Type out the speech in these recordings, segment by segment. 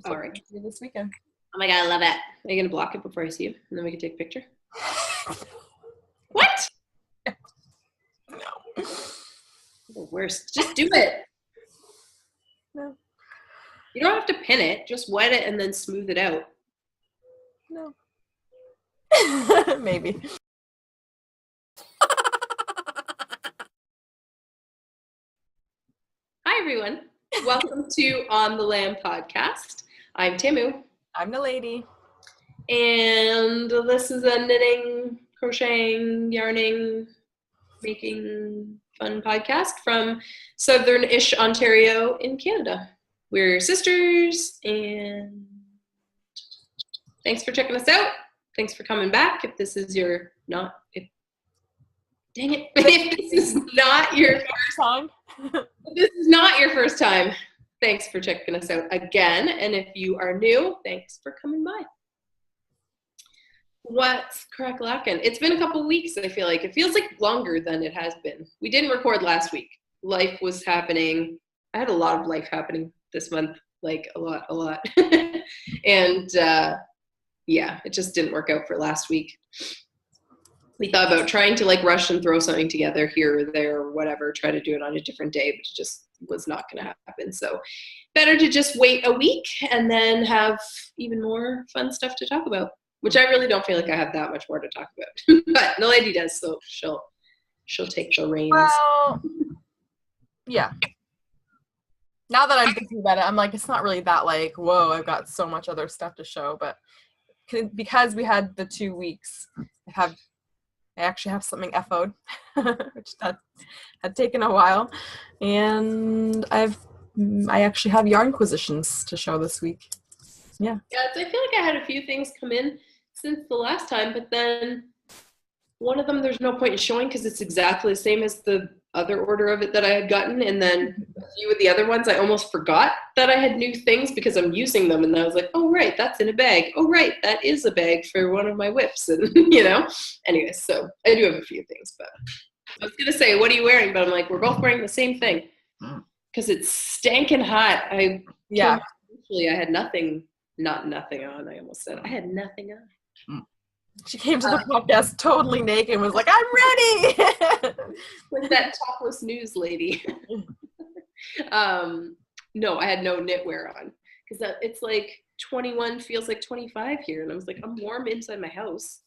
All right. This weekend. Oh my God, I love it. Are you going to block it before I see you? And then we can take a picture? What? No. The worst. Just do it. No. You don't have to pin it. Just wet it and then smooth it out. No. Maybe. Hi, everyone. Welcome to On the Lamb podcast. I'm Timu. I'm NalediS. And this is a knitting, crocheting, yarning, making fun podcast from southern-ish Ontario in Canada. We're sisters, and thanks for checking us out. Thanks for coming back. If this is your dang it. If this is not your first time, if this is not your first time, thanks for checking us out again. And if you are new, thanks for coming by. What's crack-lackin'? It's been a couple weeks, I feel like. It feels like longer than it has been. We didn't record last week. Life was happening. I had a lot of life happening this month, like a lot. And yeah, it just didn't work out for last week. We thought about trying to like rush and throw something together here or there or whatever, try to do it on a different day, but it just was not going to happen. So better to just wait a week and then have even more fun stuff to talk about, which I really don't feel like I have that much more to talk about. But NalediS does, so she'll take the reins. Well, yeah. Now that I'm thinking about it, I'm like, it's not really that like, whoa, I've got so much other stuff to show. But because we had the 2 weeks, I actually have something FO'd, which that had taken a while. And I actually have yarn acquisitions to show this week. Yeah. Yeah, I feel like I had a few things come in since the last time, but then one of them there's no point in showing because it's exactly the same as the other order of it that I had gotten, and then a few of the other ones I almost forgot that I had new things because I'm using them, and I was like, oh right, that's in a bag. Oh right, that is a bag for one of my whips, and Anyways, so I do have a few things, but I was gonna say, what are you wearing? But I'm like, we're both wearing the same thing because it's stankin' hot. I had nothing. Not nothing on. I almost said I had nothing on. She came to the podcast totally naked and was like, I'm ready. Like that topless news lady. No, I had no knitwear on because it's like 21 feels like 25 here. And I was like, I'm warm inside my house.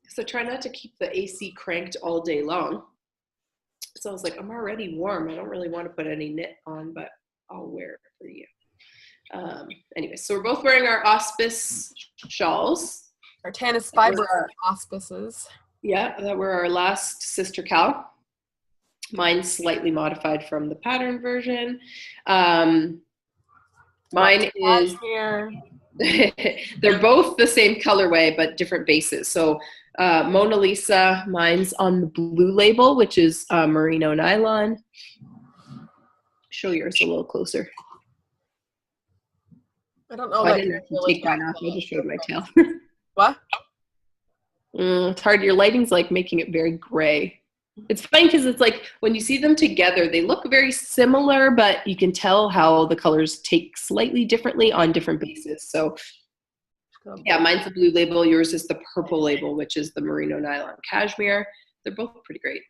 So try not to keep the AC cranked all day long. So I was like, I'm already warm. I don't really want to put any knit on, but I'll wear it for you. Anyway, so we're both wearing our auspice shawls. Our Tannis fiber auspices. Yeah, that were our last Sister Cal. Mine's slightly modified from the pattern version. Mine is here. They're both the same colorway, but different bases. So Mona Lisa, mine's on the blue label, which is merino nylon. Show yours a little closer. I don't know. I didn't actually take mine off. I just showed my tail. What? It's hard. Your lighting's like making it very gray. It's funny because it's like when you see them together, they look very similar, but you can tell how the colors take slightly differently on different bases. So yeah, mine's the blue label. Yours is the purple label, which is the merino nylon cashmere. They're both pretty great.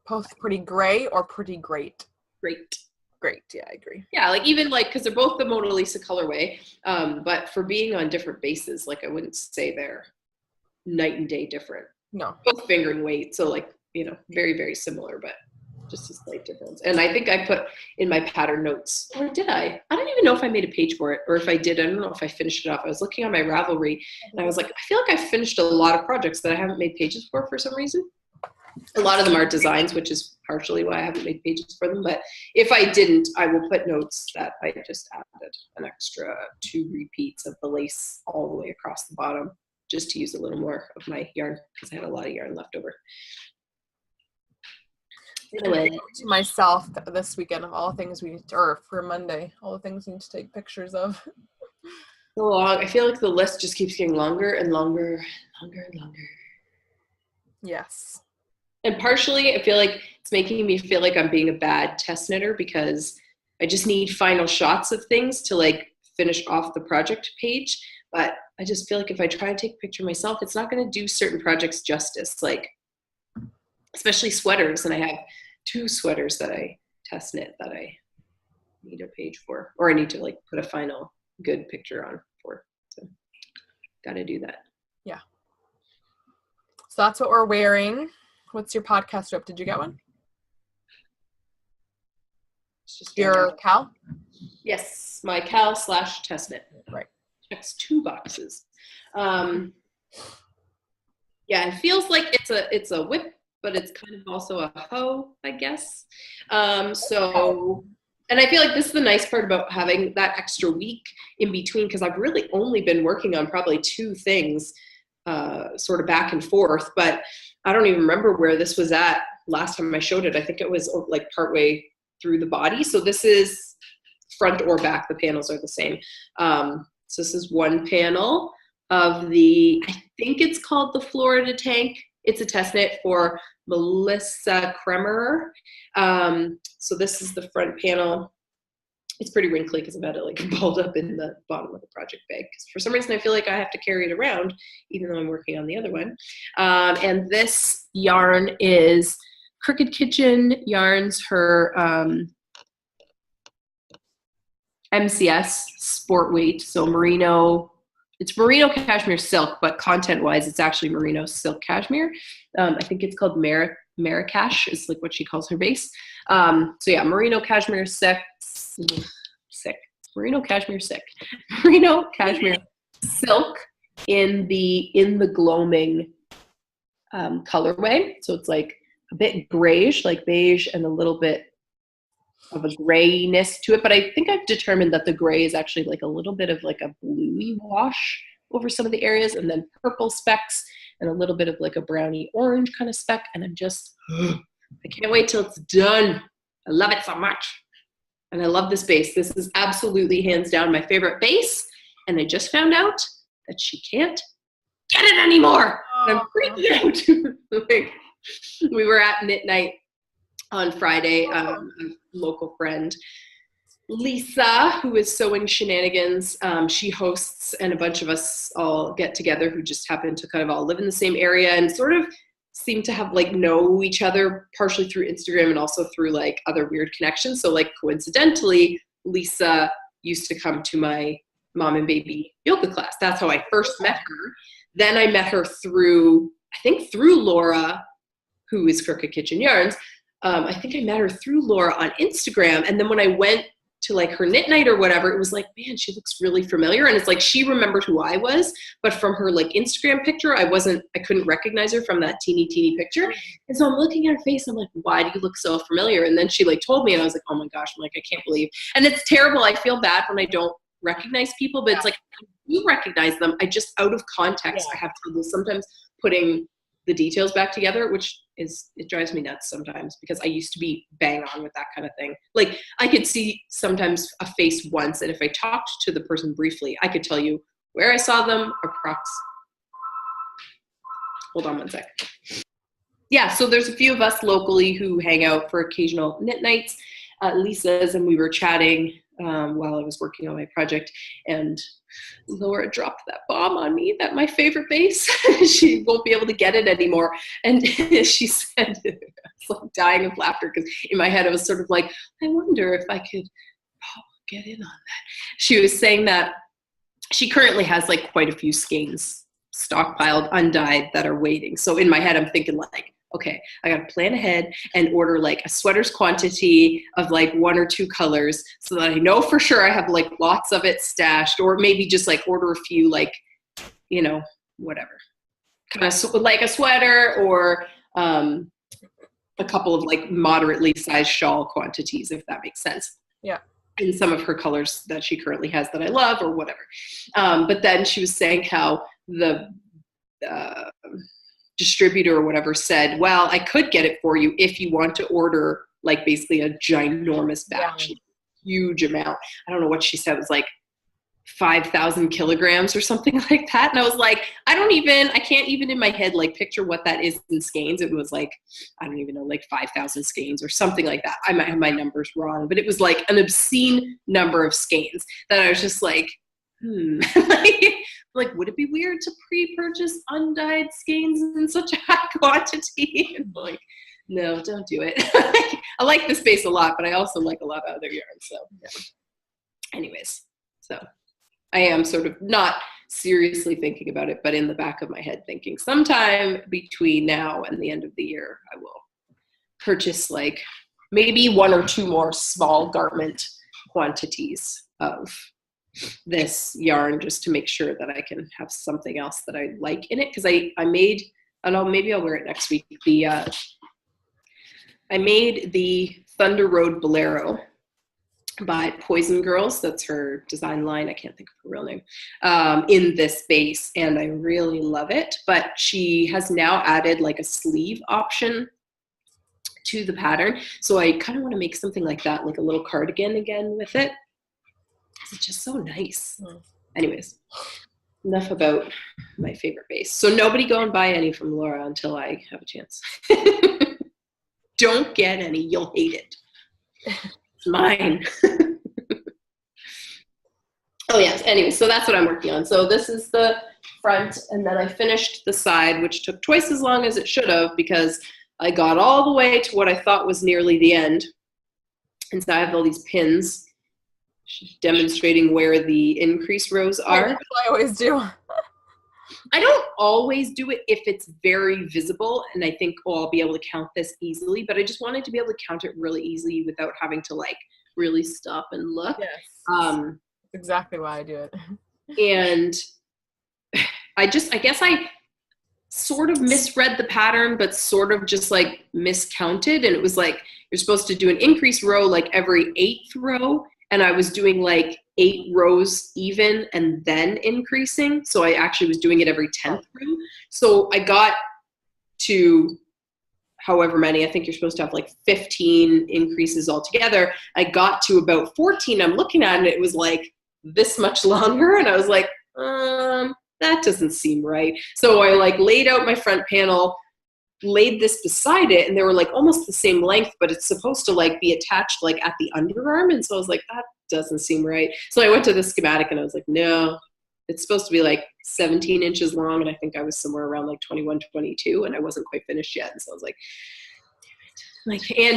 Both pretty gray or pretty great? Great. Great, yeah, I agree. Yeah, like even like, because they're both the Mona Lisa colorway, but for being on different bases, like I wouldn't say they're night and day different. No. Both fingering weight, so like, very, very similar, but just a slight difference. And I think I put in my pattern notes, or did I? I don't even know if I made a page for it, or if I did, I don't know if I finished it off. I was looking on my Ravelry, and I was like, I feel like I finished a lot of projects that I haven't made pages for some reason. A lot of them are designs, which is partially why I haven't made pages for them. But if I didn't, I will put notes that I just added an extra 2 repeats of the lace all the way across the bottom, just to use a little more of my yarn because I had a lot of yarn left over. Anyway, to myself this weekend of all the things or for Monday, all the things we need to take pictures of. So long. I feel like the list just keeps getting longer and longer, longer and longer. Yes. And partially, I feel like it's making me feel like I'm being a bad test knitter because I just need final shots of things to like finish off the project page. But I just feel like if I try to take a picture myself, it's not going to do certain projects justice, like especially sweaters. And I have 2 sweaters that I test knit that I need a page for, or I need to like put a final good picture on for. So got to do that. Yeah. So that's what we're wearing. What's your podcast rep? Did you get one? It's just your Cal? Yes, my Cal / test knit. Right. Checks 2 boxes. Yeah, it feels like it's a whip, but it's kind of also a hoe, I guess. So, and I feel like this is the nice part about having that extra week in between, because I've really only been working on probably 2 things, sort of back and forth, but I don't even remember where this was at last time I showed it. I think it was like partway through the body. So this is front or back. The panels are the same. So this is one panel of the, I think it's called the Florida Tank. It's a test knit for Melissa Kremer. So this is the front panel. It's pretty wrinkly because I've had it like balled up in the bottom of the project bag. Because for some reason I feel like I have to carry it around, even though I'm working on the other one. And this yarn is Crooked Kitchen Yarns, her MCS sport weight. So merino, it's merino cashmere silk, but content-wise, it's actually merino silk cashmere. I think it's called Marrakesh is like what she calls her base. So yeah, merino cashmere silk. Merino cashmere silk. Merino cashmere silk in the gloaming colorway. So it's like a bit grayish, like beige, and a little bit of a grayness to it. But I think I've determined that the gray is actually like a little bit of like a bluey wash over some of the areas, and then purple specks and a little bit of like a browny orange kind of speck. And I'm just, I can't wait till it's done. I love it so much. And I love this base. This is absolutely hands down my favorite base. And I just found out that she can't get it anymore. And I'm freaking out. Like, we were at Knit Night on Friday. A local friend, Lisa, who is Sewing Shenanigans, she hosts, and a bunch of us all get together who just happen to kind of all live in the same area and sort of seem to have like know each other partially through Instagram and also through like other weird connections. So like coincidentally, Lisa used to come to my mom and baby yoga class. That's how I first met her. Then I met her through, I think through Laura, who is Crooked Kitchen Yarns. I think I met her through Laura on Instagram. And then when I went to like her knit night or whatever, it was like, man, she looks really familiar. And it's like, she remembered who I was, but from her like Instagram picture, I couldn't recognize her from that teeny picture. And so I'm looking at her face. I'm like, why do you look so familiar? And then she like told me, and I was like, oh my gosh, I'm like, I can't believe. And it's terrible. I feel bad when I don't recognize people, but it's like, you recognize them. I just out of context, I have trouble sometimes putting the details back together, which is, it drives me nuts sometimes because I used to be bang on with that kind of thing. Like I could see sometimes a face once, and if I talked to the person briefly, I could tell you where I saw them, approx. Hold on one sec. Yeah, so there's a few of us locally who hang out for occasional knit nights at Lisa's, and we were chatting while I was working on my project, and Laura dropped that bomb on me that my favorite base, she won't be able to get it anymore. And she said, I was like dying of laughter because in my head I was sort of like, I wonder if I could get in on that. She was saying that she currently has like quite a few skeins stockpiled, undyed, that are waiting. So in my head I'm thinking like, okay, I got to plan ahead and order like a sweater's quantity of like 1 or 2 colors so that I know for sure I have like lots of it stashed, or maybe just like order a few, like, you know, whatever. Kind of like a sweater or a couple of like moderately sized shawl quantities, if that makes sense. Yeah. In some of her colors that she currently has that I love or whatever. But then she was saying how the distributor or whatever said, well, I could get it for you if you want to order like basically a ginormous batch, huge amount. I don't know what she said. It was like 5,000 kilograms or something like that. And I was like, I can't even in my head, like picture what that is in skeins. It was like, I don't even know, like 5,000 skeins or something like that. I might have my numbers wrong, but it was like an obscene number of skeins that I was just like, like, would it be weird to pre-purchase undyed skeins in such a high quantity? And like, no, don't do it. I like this space a lot, but I also like a lot of other yarns. So yeah. Anyways, so I am sort of not seriously thinking about it, but in the back of my head thinking sometime between now and the end of the year, I will purchase like maybe 1 or 2 more small garment quantities of this yarn just to make sure that I can have something else that I like in it. Because I made, and maybe I'll wear it next week, I made the Thunder Road Bolero by Poison Girls. That's her design line. I can't think of her real name, in this base, and I really love it. But she has now added like a sleeve option to the pattern. So I kind of want to make something like that, like a little cardigan again with it. It's just so nice. Anyways, enough about my favorite base. So nobody go and buy any from Laura until I have a chance. Don't get any. You'll hate it. It's mine. Oh yes. Anyway, so that's what I'm working on. So this is the front, and then I finished the side, which took twice as long as it should have because I got all the way to what I thought was nearly the end. And so I have all these pins demonstrating where the increase rows are. That's what I always do. I don't always do it if it's very visible, and I think, oh, I'll be able to count this easily, but I just wanted to be able to count it really easily without having to like really stop and look. Yes. That's exactly why I do it. And I guess I sort of misread the pattern, but sort of just like miscounted. And it was like, you're supposed to do an increase row like every 8th row. And I was doing like 8 rows even and then increasing. So I actually was doing it every 10th row. So I got to however many, I think you're supposed to have like 15 increases altogether. I got to about 14. I'm looking at it and it was like this much longer. And I was like, that doesn't seem right. So I like laid out my front panel, laid this beside it, and they were like almost the same length, but it's supposed to like be attached like at the underarm. And so I was like, that doesn't seem right. So I went to the schematic and I was like, no, it's supposed to be like 17 inches long. And I think I was somewhere around like 21, 22, and I wasn't quite finished yet. And so I was like,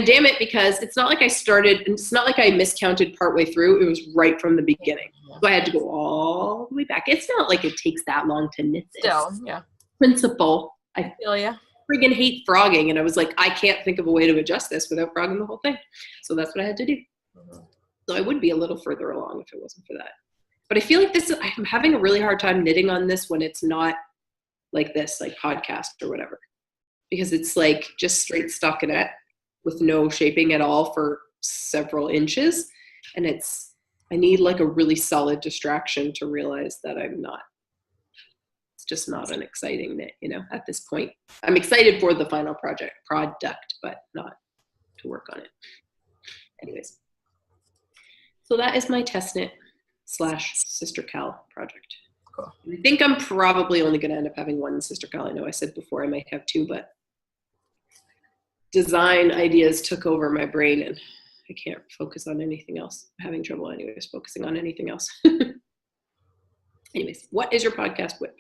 damn it, because it's not like I started, and it's not like I miscounted partway through. It was right from the beginning. So I had to go all the way back. It's not like it takes that long to knit this. Still, yeah. Principle. I feel ya. Friggin' hate frogging, and I was like, I can't think of a way to adjust this without frogging the whole thing. So that's what I had to do. Mm-hmm. So I would be a little further along if it wasn't for that. But I feel like I'm having a really hard time knitting on this when it's not like this, like podcast or whatever, because it's like just straight stockinette with no shaping at all for several inches. And I need like a really solid distraction to realize that it's just not an exciting knit, at this point. I'm excited for the final product, but not to work on it. Anyways. So that is my test knit / Sister Cal project. Cool. I think I'm probably only going to end up having one Sister Cal. I know I said before I might have 2, but design ideas took over my brain and I can't focus on anything else. I'm having trouble anyways focusing on anything else. Anyways, what is your podcast whip?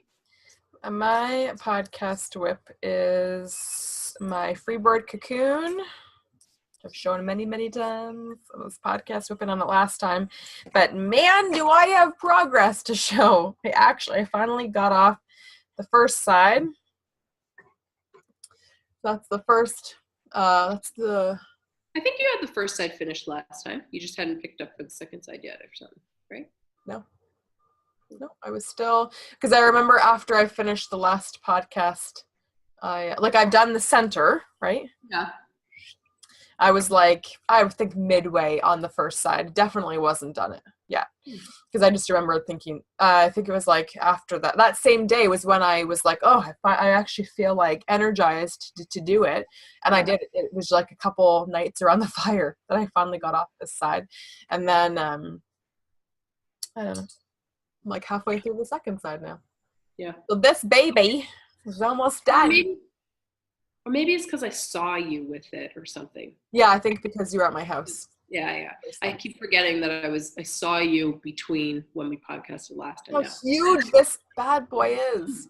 My podcast whip is my freeboard cocoon. I've shown many, many times. I was podcast whipping on it last time. But man, do I have progress to show. I finally got off the first side. That's the first, I think you had the first side finished last time. You just hadn't picked up for the second side yet or something, right? No, I was still, because I remember after I finished the last podcast, I've done the center, right? Yeah. I was like, I would think midway on the first side. Definitely wasn't done it yet. Because I just remember thinking, I think it was like after that same day was when I was like, oh, I actually feel like energized to do it. And I did. It was like a couple nights around the fire that I finally got off this side. And then, I don't know. I'm like halfway through the second side now. Yeah. So this baby is almost done. Or maybe it's because I saw you with it or something. Yeah, I think because you were at my house. Yeah. I keep forgetting that I saw you between when we podcasted last time. How huge this bad boy is.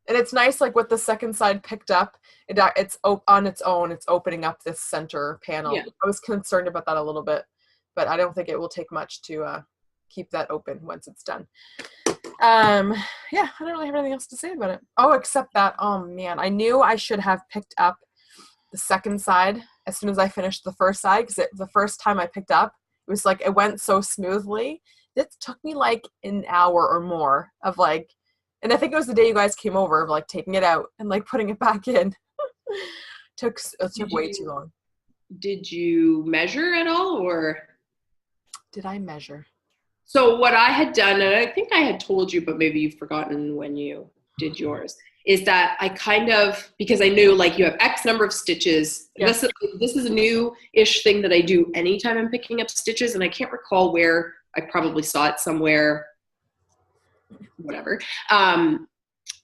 And it's nice, like with the second side picked up, it's on its own, it's opening up this center panel. Yeah. I was concerned about that a little bit, but I don't think it will take much to keep that open once it's done. Yeah, I don't really have anything else to say about it. Oh, except that, oh man, I knew I should have picked up the second side as soon as I finished the first side, because the first time I picked up, it was like, it went so smoothly. It took me like an hour or more of like, and I think it was the day you guys came over, of like taking it out and like putting it back in. It took way too long. Did you measure at all, or? Did I measure? So what I had done, and I think I had told you, but maybe you've forgotten when you did yours, is that I kind of, because I knew like you have X number of stitches. Yeah. This is a new-ish thing that I do anytime I'm picking up stitches, and I can't recall where. I probably saw it somewhere, whatever,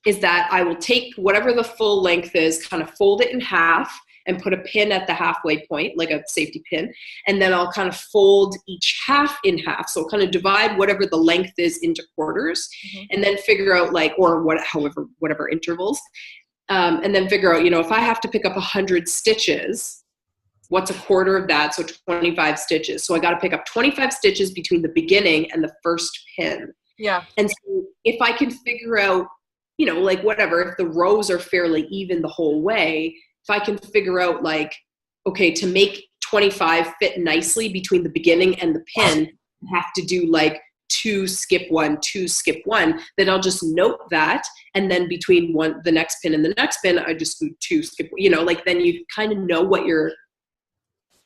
is that I will take whatever the full length is, kind of fold it in half, and put a pin at the halfway point, like a safety pin. And then I'll kind of fold each half in half. So I'll kind of divide whatever the length is into quarters, and then figure out like, or whatever intervals. And then figure out, if I have to pick up 100 stitches, what's a quarter of that? So 25 stitches. So I got to pick up 25 stitches between the beginning and the first pin. Yeah. And so if I can figure out, like whatever, if the rows are fairly even the whole way, if I can figure out like, okay, to make 25 fit nicely between the beginning and the pin, I have to do like 2 skip 1, 2 skip 1, then I'll just note that. And then between the next pin and the next pin, I just do 2 skip, like then you kind of know what your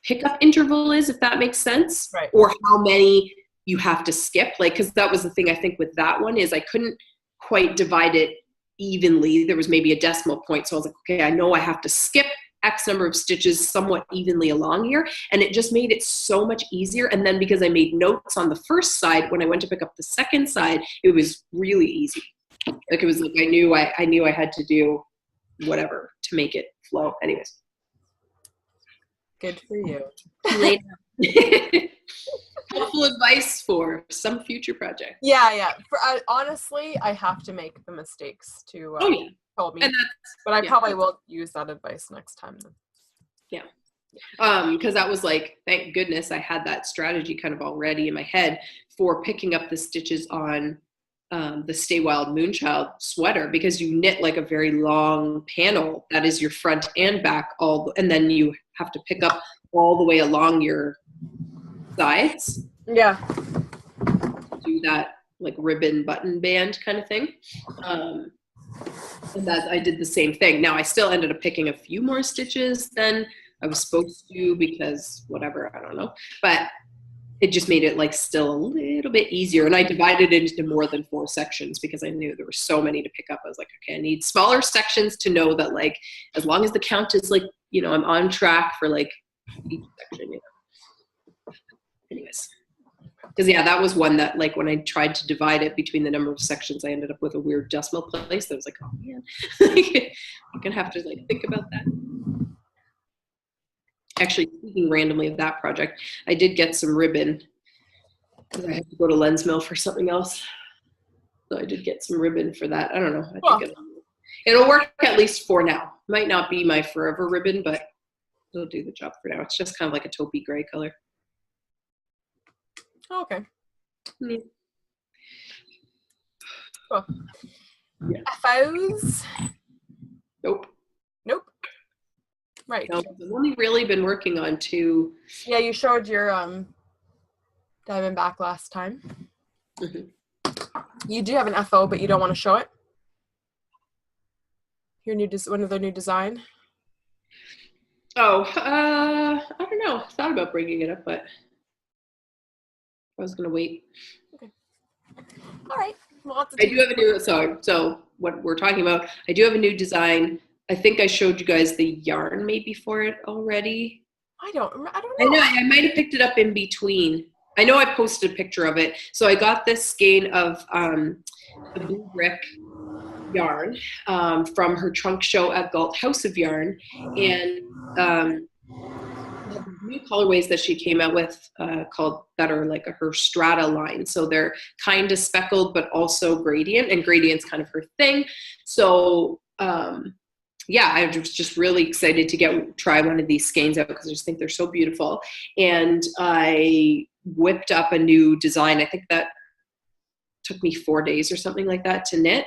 pickup interval is, if that makes sense, right? Or how many you have to skip, like, because that was the thing I think with that one is I couldn't quite divide it evenly. There was maybe a decimal point, so I was like, okay, I know I have to skip X number of stitches somewhat evenly along here, and it just made it so much easier. And then because I made notes on the first side, when I went to pick up the second side, it was really easy. Like it was like I knew I had to do whatever to make it flow. Anyways. Good for you. Helpful advice for some future project. Yeah. Honestly, I have to make the mistakes to help me. But I probably will use that advice next time then. Yeah. Because that was like, thank goodness I had that strategy kind of already in my head for picking up the stitches on the Stay Wild Moonchild sweater, because you knit like a very long panel that is your front and back and then you have to pick up all the way along your sides. Yeah. Do that like ribbon button band kind of thing. And that I did the same thing. Now I still ended up picking a few more stitches than I was supposed to, because whatever, I don't know. But it just made it like still a little bit easier. And I divided it into more than 4 sections because I knew there were so many to pick up. I was like, okay, I need smaller sections to know that like, as long as the count is like, I'm on track for like each section, Anyways. Because that was one that like when I tried to divide it between the number of sections, I ended up with a weird decimal place. That was like, oh man, I'm gonna have to like think about that. Actually, speaking randomly of that project, I did get some ribbon because I had to go to Lens Mill for something else. So I did get some ribbon for that. I don't know. I think it'll work at least for now. Might not be my forever ribbon, but it'll do the job for now. It's just kind of like a taupey gray color. Oh, okay. Yeah. Cool. Yeah. FOs? Nope. Right. No, I've only really been working on 2. Yeah, you showed your Diamondback last time. Mm-hmm. You do have an FO, but you don't want to show it? Your new one of the new design? Oh, I don't know. I thought about bringing it up, but I was going to wait. Okay. All right. Well, I do have a new, so what we're talking about, I do have a new design. I think I showed you guys the yarn maybe for it already. I don't know. I know, I might have picked it up in between. I know I posted a picture of it. So I got this skein of the blue brick yarn from her trunk show at Galt House of Yarn, and the new colorways that she came out with called that are like her strata line. So they're kind of speckled, but also gradient, and gradient's kind of her thing. So yeah, I was just really excited to try one of these skeins out because I just think they're so beautiful. And I whipped up a new design. I think that took me 4 days or something like that to knit.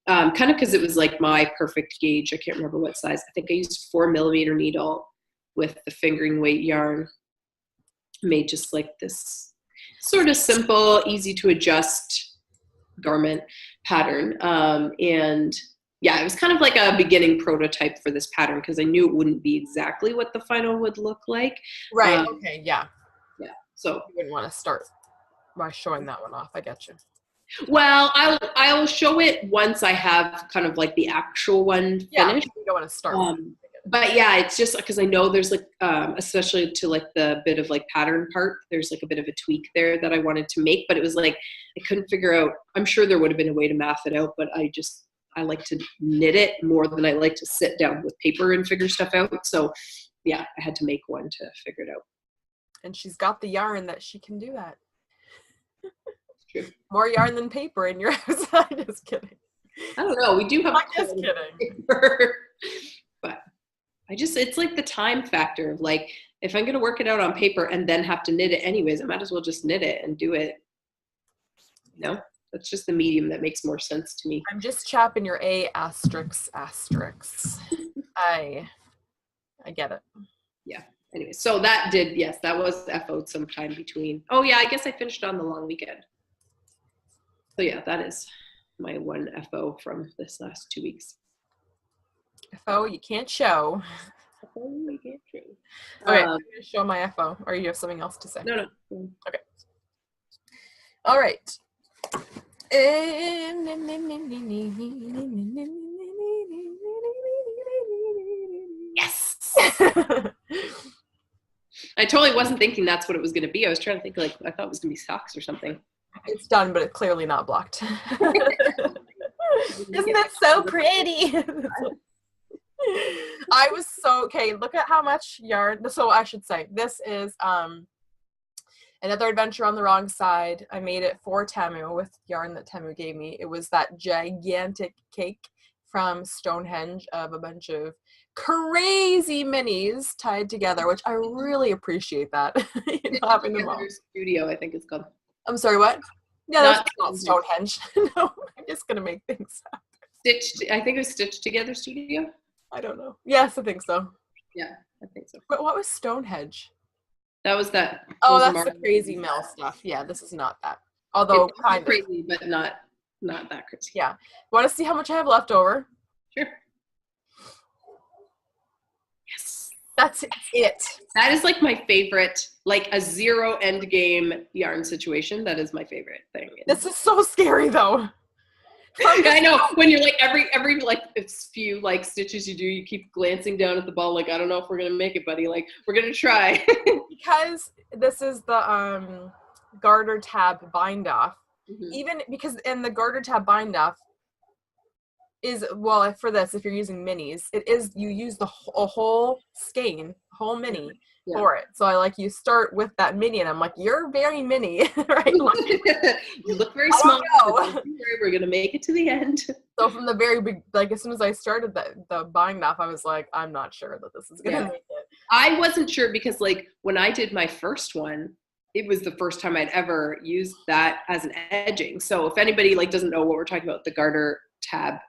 Kind of because it was like my perfect gauge. I can't remember what size. I think I used 4mm needle with the fingering weight yarn. Made just like this sort of simple, easy to adjust garment pattern. And yeah, it was kind of like a beginning prototype for this pattern because I knew it wouldn't be exactly what the final would look like. Right. Okay. Yeah. Yeah. So you wouldn't want to start by showing that one off. I get you. Well, I'll show it once I have kind of like the actual one finished. Yeah, you don't want to start. But yeah, it's just because I know there's like, especially to like the bit of like pattern part, there's like a bit of a tweak there that I wanted to make, but it was like, I couldn't figure out, I'm sure there would have been a way to math it out, but I like to knit it more than I like to sit down with paper and figure stuff out. So yeah, I had to make one to figure it out. And she's got the yarn that she can do that. True. More yarn than paper in your house. I'm just kidding. I don't know. We do have. I'm just kidding. Paper, but it's like the time factor of like, if I'm going to work it out on paper and then have to knit it anyways, I might as well just knit it and do it. No, that's just the medium that makes more sense to me. I'm just chopping your A asterisk. I get it. Yeah. Anyway, so that was FO'd sometime between. Oh yeah, I guess I finished on the long weekend. So yeah, that is my one FO from this last 2 weeks. FO you can't show. FO you can't show. Okay, I'm going to show my FO, or you have something else to say? No. Okay. All right. Yes. I totally wasn't thinking that's what it was going to be. I was trying to think like, I thought it was going to be socks or something. It's done, but it's clearly not blocked. Isn't that so pretty? I was okay, look at how much yarn. So I should say, this is another adventure on the wrong side. I made it for Temu with yarn that Temu gave me. It was that gigantic cake from Stonehenge of a bunch of crazy minis tied together, which I really appreciate that. Having them all. Studio, I think it's called. I'm sorry, what? Yeah, that's not Stonehenge. No, I'm just gonna make things up. I think it was Stitched Together Studio. I don't know. Yes, I think so. Yeah, I think so. But what was Stonehenge? That was that. Oh, that's the crazy mill stuff. Yeah, this is not that. Although kind of crazy, but not that crazy. Yeah. Want to see how much I have left over? Sure. Yes. That's it. That is like my favorite, like a zero end game yarn situation. That is my favorite thing. This is so scary though. I know, when you're like every like few like stitches you do, you keep glancing down at the ball like, I don't know if we're gonna make it, buddy. Like, we're gonna try. Because this is the garter tab bind off. Mm-hmm. Even because in the garter tab bind off is, well, for this, if you're using minis, it is, you use a whole skein, whole mini. Yeah. For it. So you start with that mini and I'm like, you're very mini, right? You look very small. We're going to make it to the end. So from the very big, as soon as I started the bind off, I was like, I'm not sure that this is going to make it. I wasn't sure because when I did my first one, it was the first time I'd ever used that as an edging. So if anybody doesn't know what we're talking about, the garter tab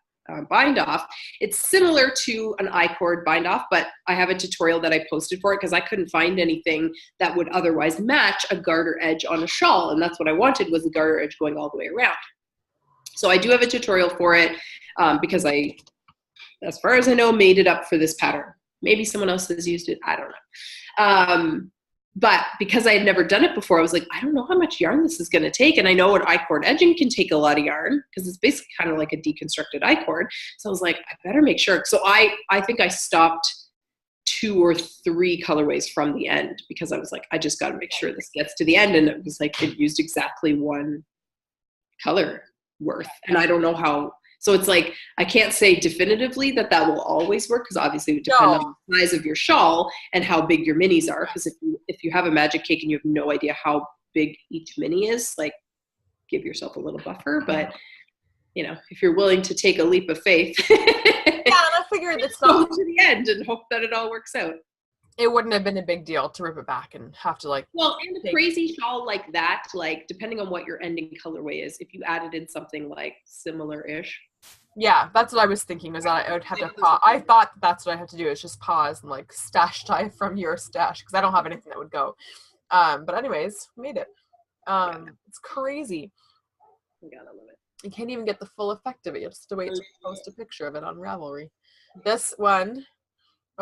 bind off, it's similar to an I-cord bind off, but I have a tutorial that I posted for it because I couldn't find anything that would otherwise match a garter edge on a shawl, and that's what I wanted, was the garter edge going all the way around. So I do have a tutorial for it because I, as far as I know, made it up for this pattern. Maybe someone else has used it, I don't know. But because I had never done it before, I was like, I don't know how much yarn this is going to take. And I know an I-cord edging can take a lot of yarn because it's basically kind of like a deconstructed I-cord. So I was like, I better make sure. So I think I stopped 2 or 3 colorways from the end because I was like, I just got to make sure this gets to the end. And it was like, it used exactly 1 color worth. And I don't know how, so it's like, I can't say definitively that will always work because obviously it would depend on the size of your shawl and how big your minis are. Because if you have a magic cake and you have no idea how big each mini is, like, give yourself a little buffer. But you know, if you're willing to take a leap of faith, I figured it's not to the end and hope that it all works out. It wouldn't have been a big deal to rip it back and have to, like, well, and a crazy shawl like that, like, depending on what your ending colorway is, if you added in something like similar-ish. Yeah, that's what I was thinking, was that I would have to pause. I thought that's what I have to do, is just pause and, like, stash tie from your stash, because I don't have anything that would go. But anyways, made it. It's crazy. You gotta love it. You can't even get the full effect of it. You have to wait to post a picture of it on Ravelry. This one,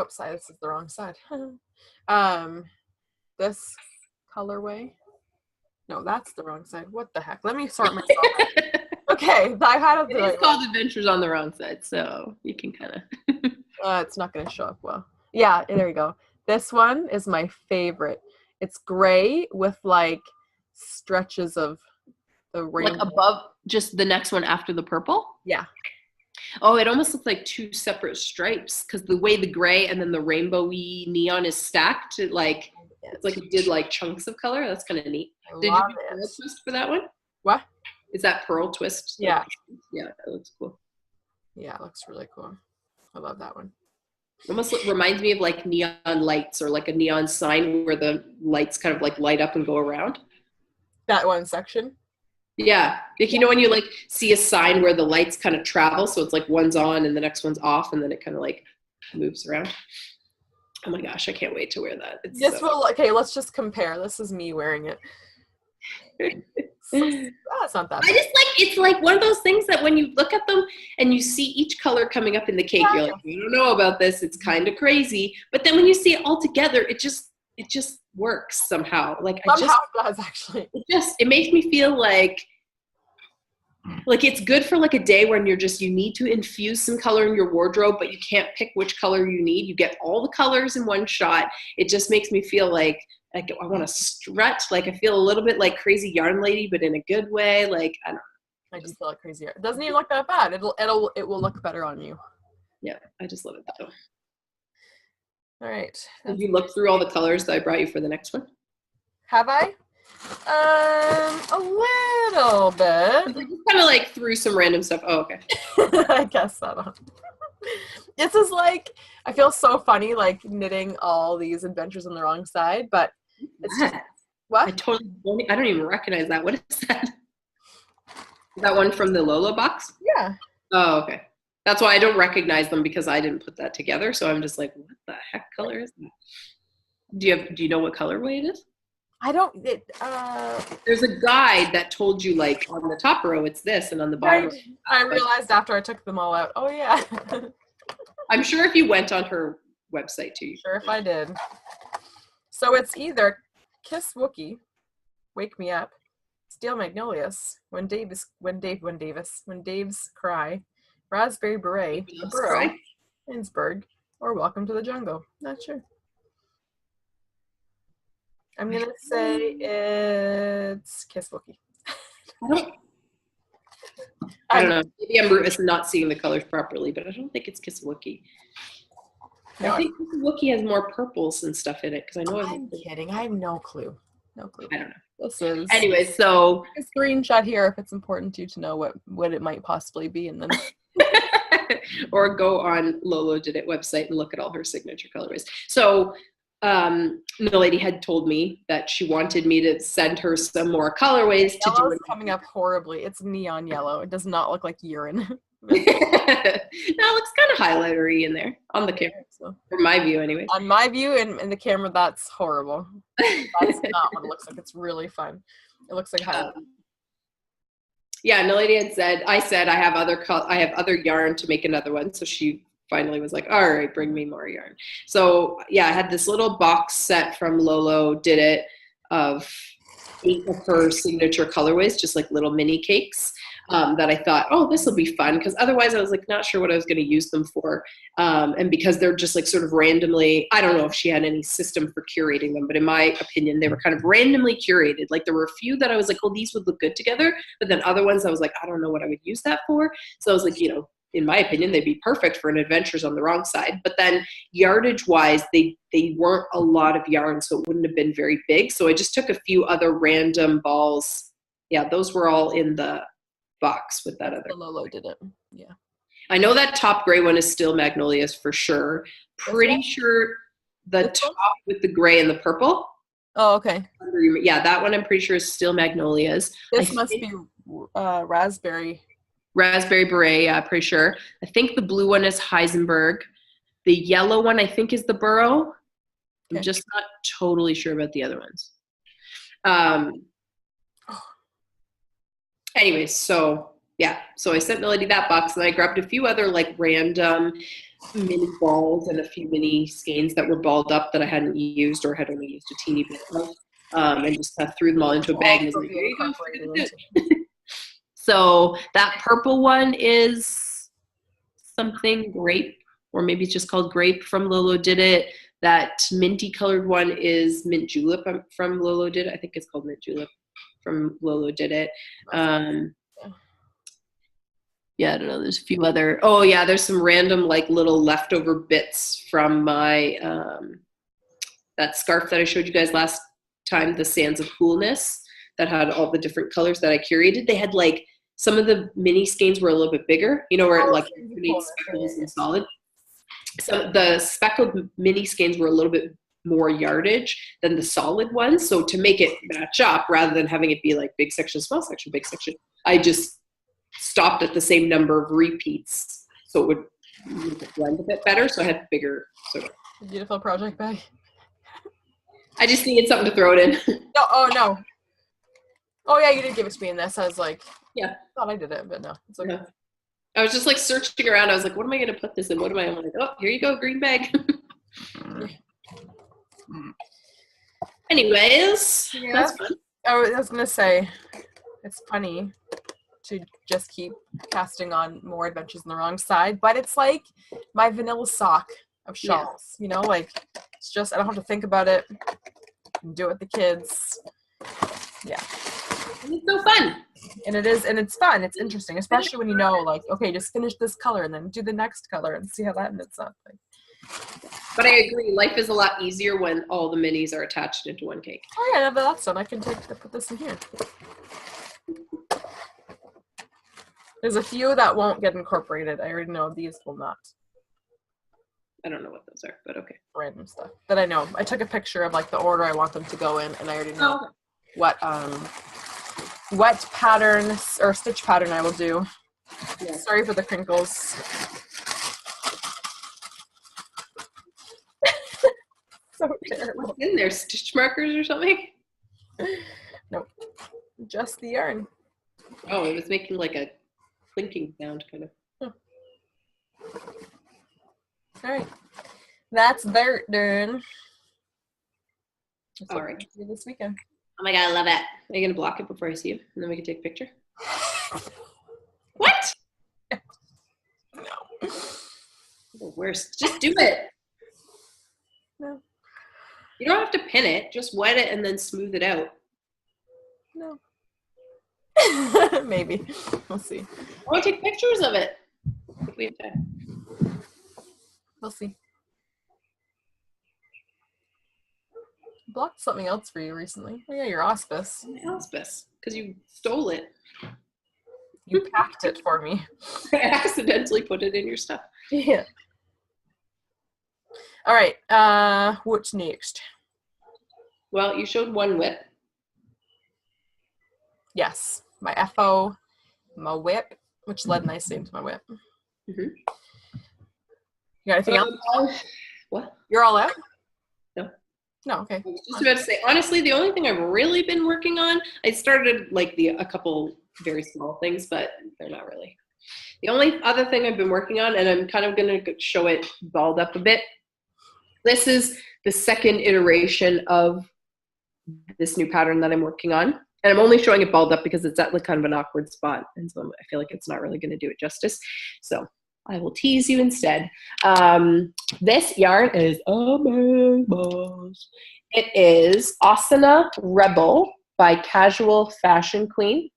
oops, this is the wrong side. This colorway. No, that's the wrong side. What the heck? Let me sort myself. Okay, I had it. It's called Adventures on the Wrong Side, so you can kind of. It's not going to show up well. Yeah, there you go. This one is my favorite. It's gray with, like, stretches of the rainbow. Like above, just the next one after the purple? Yeah. Oh, it almost looks like 2 separate stripes because the way the gray and then the rainbowy neon is stacked, it's like it did like chunks of color. That's kind of neat. Did you do pearl twist for that one? What? Is that pearl twist? Yeah. Yeah, it looks cool. Yeah, it looks really cool. I love that one. It almost reminds me of like neon lights or like a neon sign where the lights kind of like light up and go around. That one section? Yeah, like, you know, when you like see a sign where the lights kind of travel, so it's like one's on and the next one's off, and then it kind of like moves around. Oh my gosh, I can't wait to wear that. Okay, let's just compare. This is me wearing it. It's not that bad. I just like, it's like one of those things that when you look at them and you see each color coming up in the cake, you're like, I don't know about this. It's kind of crazy. But then when you see it all together, it just works somehow. Like, somehow it does, actually. It makes me feel like it's good for like a day when you need to infuse some color in your wardrobe, but you can't pick which color you need. You get all the colors in one shot. It just makes me feel like I want to strut. Like, I feel a little bit like Crazy Yarn Lady, but in a good way. Like, I don't know. I just feel like Crazy Yarn. It doesn't even look that bad. It will look better on you. Yeah, I just love it though. All right. Have you looked through all the colors that I brought you for the next one? Have I? A little bit. I just kind of like threw some random stuff. Oh, okay. I guess so. This is like, I feel so funny, like, knitting all these adventures on the wrong side, but it's just, what? I don't even recognize that. What is that? Is that one from the Lolo box? Yeah. Oh, okay. That's why I don't recognize them, because I didn't put that together. So I'm just like, what the heck color is that? Do you know what colorway it is? I don't. There's a guide that told you, like, on the top row it's this, and on the bottom. Right. I realized after I took them all out. Oh yeah. I'm sure if you went on her website too. Sure, if I did. So it's either Kiss Wookie, Wake Me Up, Steel Magnolias, When Dave's Cry, Raspberry Beret, Burrow, Innsbruck, or Welcome to the Jungle. Not sure. I'm gonna say it's Kiss Wookie. I don't know. Maybe I'm not seeing the colors properly, but I don't think it's Kiss Wookie. No, I think Kiss Wookie has more purples and stuff in it, because I know. I'm kidding. I have no clue. No clue. I don't know. This is. Anyway, so a screenshot here if it's important to you to know what it might possibly be, and then. Or go on Lolo Did It website and look at all her signature colorways. So NalediS had told me that she wanted me to send her some more colorways to do. It's coming up horribly. It's neon yellow. It does not look like urine. No, it looks kind of highlightery in there on the camera. So. From my view, anyway. On my view, and in the camera, that's horrible. That's not what it looks like. It's really fun. It looks like highlight. Yeah, NalediS had said. I said I have other yarn to make another one, so she finally was like, all right, bring me more yarn. So yeah, I had this little box set from Lolo Did It of 8 of her signature colorways, just like little mini cakes. That I thought, oh, this will be fun, because otherwise I was like not sure what I was going to use them for. And because they're just like sort of randomly, I don't know if she had any system for curating them, but in my opinion, they were kind of randomly curated. Like there were a few that I was like, oh, these would look good together. But then other ones I was like, I don't know what I would use that for. So I was like, in my opinion, they'd be perfect for an adventures on the wrong side. But then yardage wise, they weren't a lot of yarn, so it wouldn't have been very big. So I just took a few other random balls. Yeah, those were all in the box with that other. Lolo did it. Yeah. I know that top gray one is still Magnolias for sure. Pretty sure the top with the gray and the purple. Oh, okay. Yeah, that one I'm pretty sure is still Magnolias. This must be raspberry. Raspberry beret, yeah, pretty sure. I think the blue one is Heisenberg. The yellow one I think is the Burrow. I'm just not totally sure about the other ones. Anyways, so yeah, so I sent Neledy that box, and I grabbed a few other like random mini balls and a few mini skeins that were balled up that I hadn't used or had only used a teeny bit of, and just threw them all into a bag and was like, here you go. So that purple one is something grape, or maybe it's just called grape from Lolo Did It. That minty colored one is mint julep from Lolo Did It. I think it's called mint julep from Lolo Did It. Yeah, I don't know. There's a few other. Oh yeah, there's some random like little leftover bits from my that scarf that I showed you guys last time, the Sands of Coolness, that had all the different colors that I curated. They had like some of the mini skeins were a little bit bigger, where like speckles and solid. So the speckled mini skeins were a little bit more yardage than the solid ones. So to make it match up, rather than having it be like big section, small section, big section, I just stopped at the same number of repeats so it would blend a bit better. So I had bigger sort of. Beautiful project bag. I just needed something to throw it in. No, oh no. Oh yeah, you did give it to me in this. I was like, yeah, I thought I did it, but no, it's okay. Yeah. I was just like searching around. I was like, what am I going to put this in? What am I? I'm like, oh, here you go, green bag. Anyways, yeah. That's fun. I was going to say, it's funny to just keep casting on more adventures on the wrong side, but it's like my vanilla sock of shawls, like it's just, I don't have to think about it. I can do it with the kids. Yeah. And it's so fun. And it is, and it's fun. It's interesting, especially when like, okay, just finish this color and then do the next color and see how that ends up. But I agree, life is a lot easier when all the minis are attached into one cake. Oh yeah, but that's done. I can put this in here. There's a few that won't get incorporated. I already know these will not. I don't know what those are, but okay. Random stuff that I know. I took a picture of like the order I want them to go in, and I already know what pattern or stitch pattern I will do. Yeah. Sorry for the crinkles. So terrible. What's in there? Stitch markers or something? Nope. Just the yarn. Oh, it was making like a clinking sound, kind of. All right. That's their done. All right. This weekend. Oh my God, I love it. Are you going to block it before I see you? And then we can take a picture? What? No. The worst. Just do it. No. You don't have to pin it. Just wet it and then smooth it out. No. Maybe. We'll see. I want to take pictures of it. If we have time. We'll see. Blocked something else for you recently. Oh yeah, your auspice. My auspice. Because you stole it. You packed it for me. I accidentally put it in your stuff. Yeah. All right. What's next? Well, you showed one whip. Yes. My FO, my whip, which led nicely into my whip. Mm-hmm. You got anything else? What? You're all out? No. No, okay. I was just about to say, honestly, the only thing I've really been working on, I started like a couple very small things, but they're not really. The only other thing I've been working on, and I'm kind of going to show it balled up a bit. This is the second iteration of this new pattern that I'm working on. And I'm only showing it balled up because it's at like kind of an awkward spot. And so I feel like it's not really going to do it justice. So I will tease you instead. This yarn is amazing. It is Asana Rebel by Casual Fashion Queen.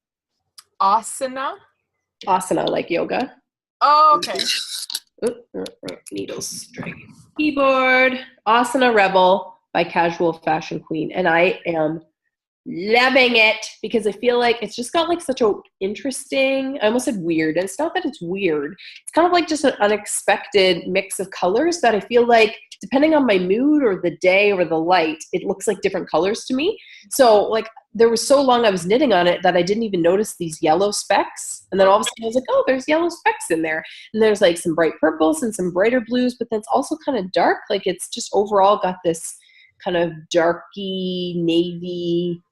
Asana? Asana, like yoga. Oh, okay. Needles striking keyboard. Asana Rebel by Casual Fashion Queen. And I am loving it because I feel like it's just got like such a interesting, I almost said weird, and it's not that it's weird. It's kind of like just an unexpected mix of colors that I feel like depending on my mood or the day or the light, it looks like different colors to me. So like there was so long I was knitting on it that I didn't even notice these yellow specks. And then all of a sudden I was like, oh, there's yellow specks in there. And there's like some bright purples and some brighter blues, but then it's also kind of dark. Like it's just overall got this kind of darky navy.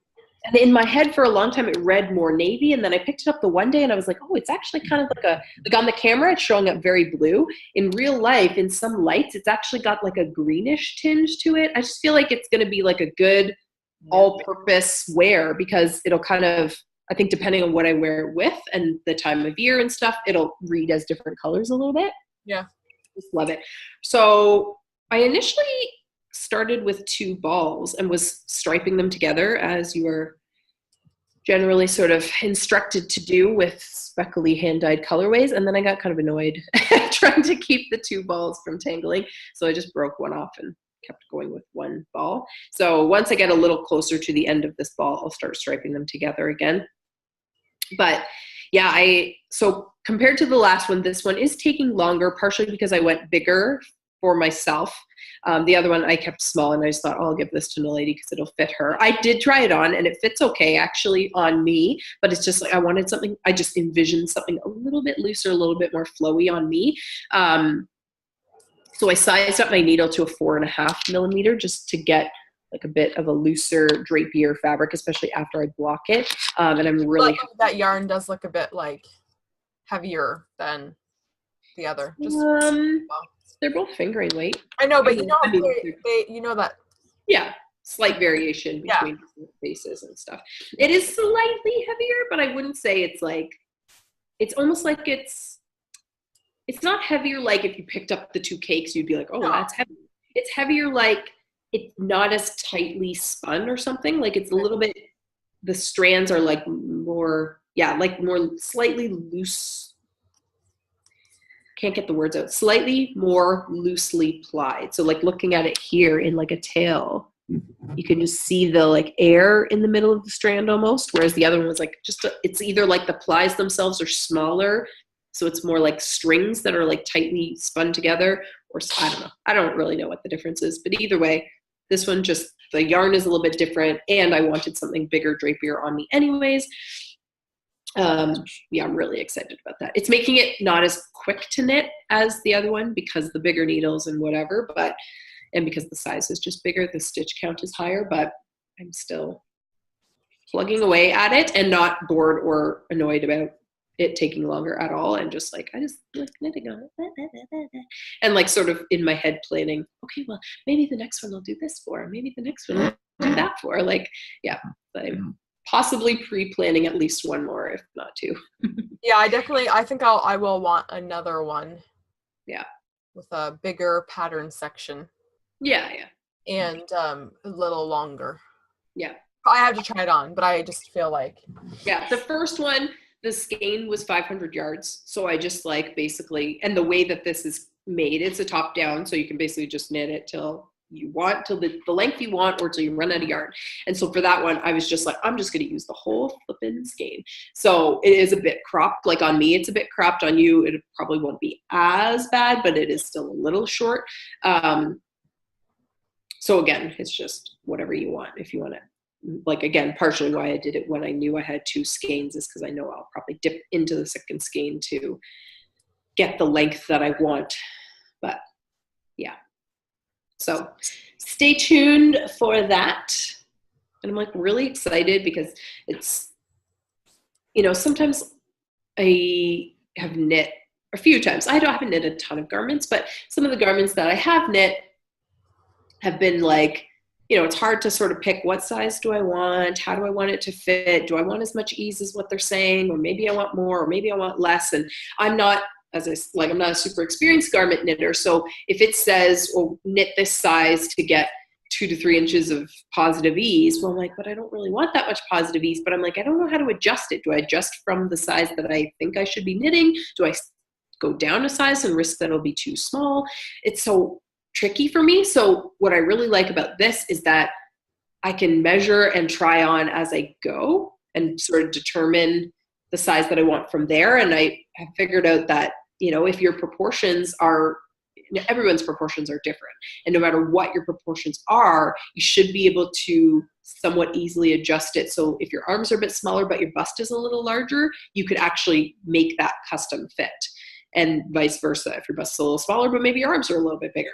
And in my head for a long time, it read more navy. And then I picked it up the one day and I was like, oh, it's actually kind of like on the camera, it's showing up very blue. In real life, in some lights, it's actually got like a greenish tinge to it. I just feel like it's going to be like a good all-purpose wear because it'll kind of, I think depending on what I wear it with and the time of year and stuff, it'll read as different colors a little bit. Yeah. Just love it. So I initially started with 2 balls and was striping them together as you are generally sort of instructed to do with speckly hand-dyed colorways. And then I got kind of annoyed trying to keep the 2 balls from tangling. So I just broke one off and kept going with 1 ball. So once I get a little closer to the end of this ball, I'll start striping them together again. But yeah, so compared to the last one, this one is taking longer, partially because I went bigger for myself. The other one I kept small and I just thought, oh, I'll give this to Naledi because it'll fit her. I did try it on and it fits okay actually on me, but it's just like I wanted something, I just envisioned something a little bit looser, a little bit more flowy on me. So I sized up my needle to a 4.5 millimeter just to get like a bit of a looser drapier fabric, especially after I block it. And I'm really like that yarn does look a bit like heavier than the other. Just they're both fingering weight. I know, but you know, you know that. Yeah, slight variation between different faces and stuff. It is slightly heavier, but I wouldn't say it's like, it's almost like it's not heavier like if you picked up the 2 cakes, you'd be like, oh, that's heavy. It's heavier like it's not as tightly spun or something. Like it's a little bit, the strands are like more, like more slightly loose. Can't get the words out. Slightly more loosely plied. So like looking at it here in like a tail, you can just see the like air in the middle of the strand almost, whereas the other one was like it's either like the plies themselves are smaller, so it's more like strings that are like tightly spun together, or I don't know. I don't really know what the difference is, but either way, this one just, the yarn is a little bit different and I wanted something bigger, drapier on me anyways. I'm really excited about that. It's making it not as quick to knit as the other one because the bigger needles and whatever, and because the size is just bigger, the stitch count is higher, but I'm still plugging away at it and not bored or annoyed about it taking longer at all. And just like, I just like knitting on it. And like sort of in my head planning, okay, well, maybe the next one I'll do this for, maybe the next one I'll do that for. Like, yeah, I'm possibly pre-planning at least 1 more, if not 2. Yeah, I think I will want another one. Yeah. With a bigger pattern section. Yeah. And a little longer. Yeah. I have to try it on, but I just feel like. Yeah, the first one, the skein was 500 yards. So I just like basically, and the way that this is made, it's a top down. So you can basically just knit it till you want, till the length you want, or till you run out of yarn. And so for that one, I was just like, I'm just going to use the whole flipping skein. So it is a bit cropped. Like on me, it's a bit cropped. On you, it probably won't be as bad, but it is still a little short. So again, it's just whatever you want. If you want to, like, again, partially why I did it when I knew I had 2 skeins is because I know I'll probably dip into the second skein to get the length that I want. But yeah. So stay tuned for that. And I'm like really excited because it's, sometimes I have knit a few times. I haven't knit a ton of garments, but some of the garments that I have knit have been like it's hard to sort of pick what size do I want? How do I want it to fit? Do I want as much ease as what they're saying? Or maybe I want more, or maybe I want less. And I'm not, I'm not a super experienced garment knitter. So if it says, well, knit this size to get 2 to 3 inches of positive ease, well, I'm like, but I don't really want that much positive ease. But I'm like, I don't know how to adjust it. Do I adjust from the size that I think I should be knitting? Do I go down a size and risk that it'll be too small? It's so tricky for me. So what I really like about this is that I can measure and try on as I go and sort of determine the size that I want from there. And I have figured out that, if your proportions are, everyone's proportions are different. And no matter what your proportions are, you should be able to somewhat easily adjust it. So if your arms are a bit smaller, but your bust is a little larger, you could actually make that custom fit. And vice versa. If your bust is a little smaller, but maybe your arms are a little bit bigger,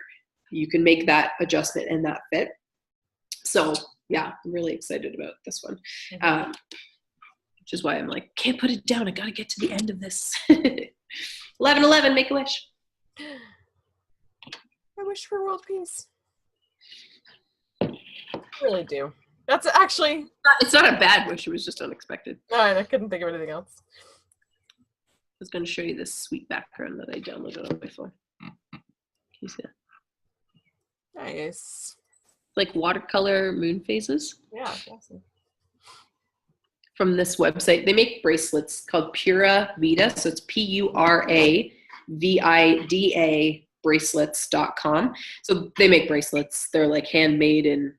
you can make that adjustment and that fit. So yeah, I'm really excited about this one. Which is why I'm like, can't put it down. I got to get to the end of this. 11/11, make a wish. I wish for world peace. I really do. That's actually... It's not a bad wish. It was just unexpected. No, I couldn't think of anything else. I was going to show you this sweet background that I downloaded on my phone. Can you see that? Nice. Like watercolor moon phases. Yeah, awesome. From this website. They make bracelets called Pura Vida. So it's PURAVIDA bracelets.com. So they make bracelets. They're like handmade in,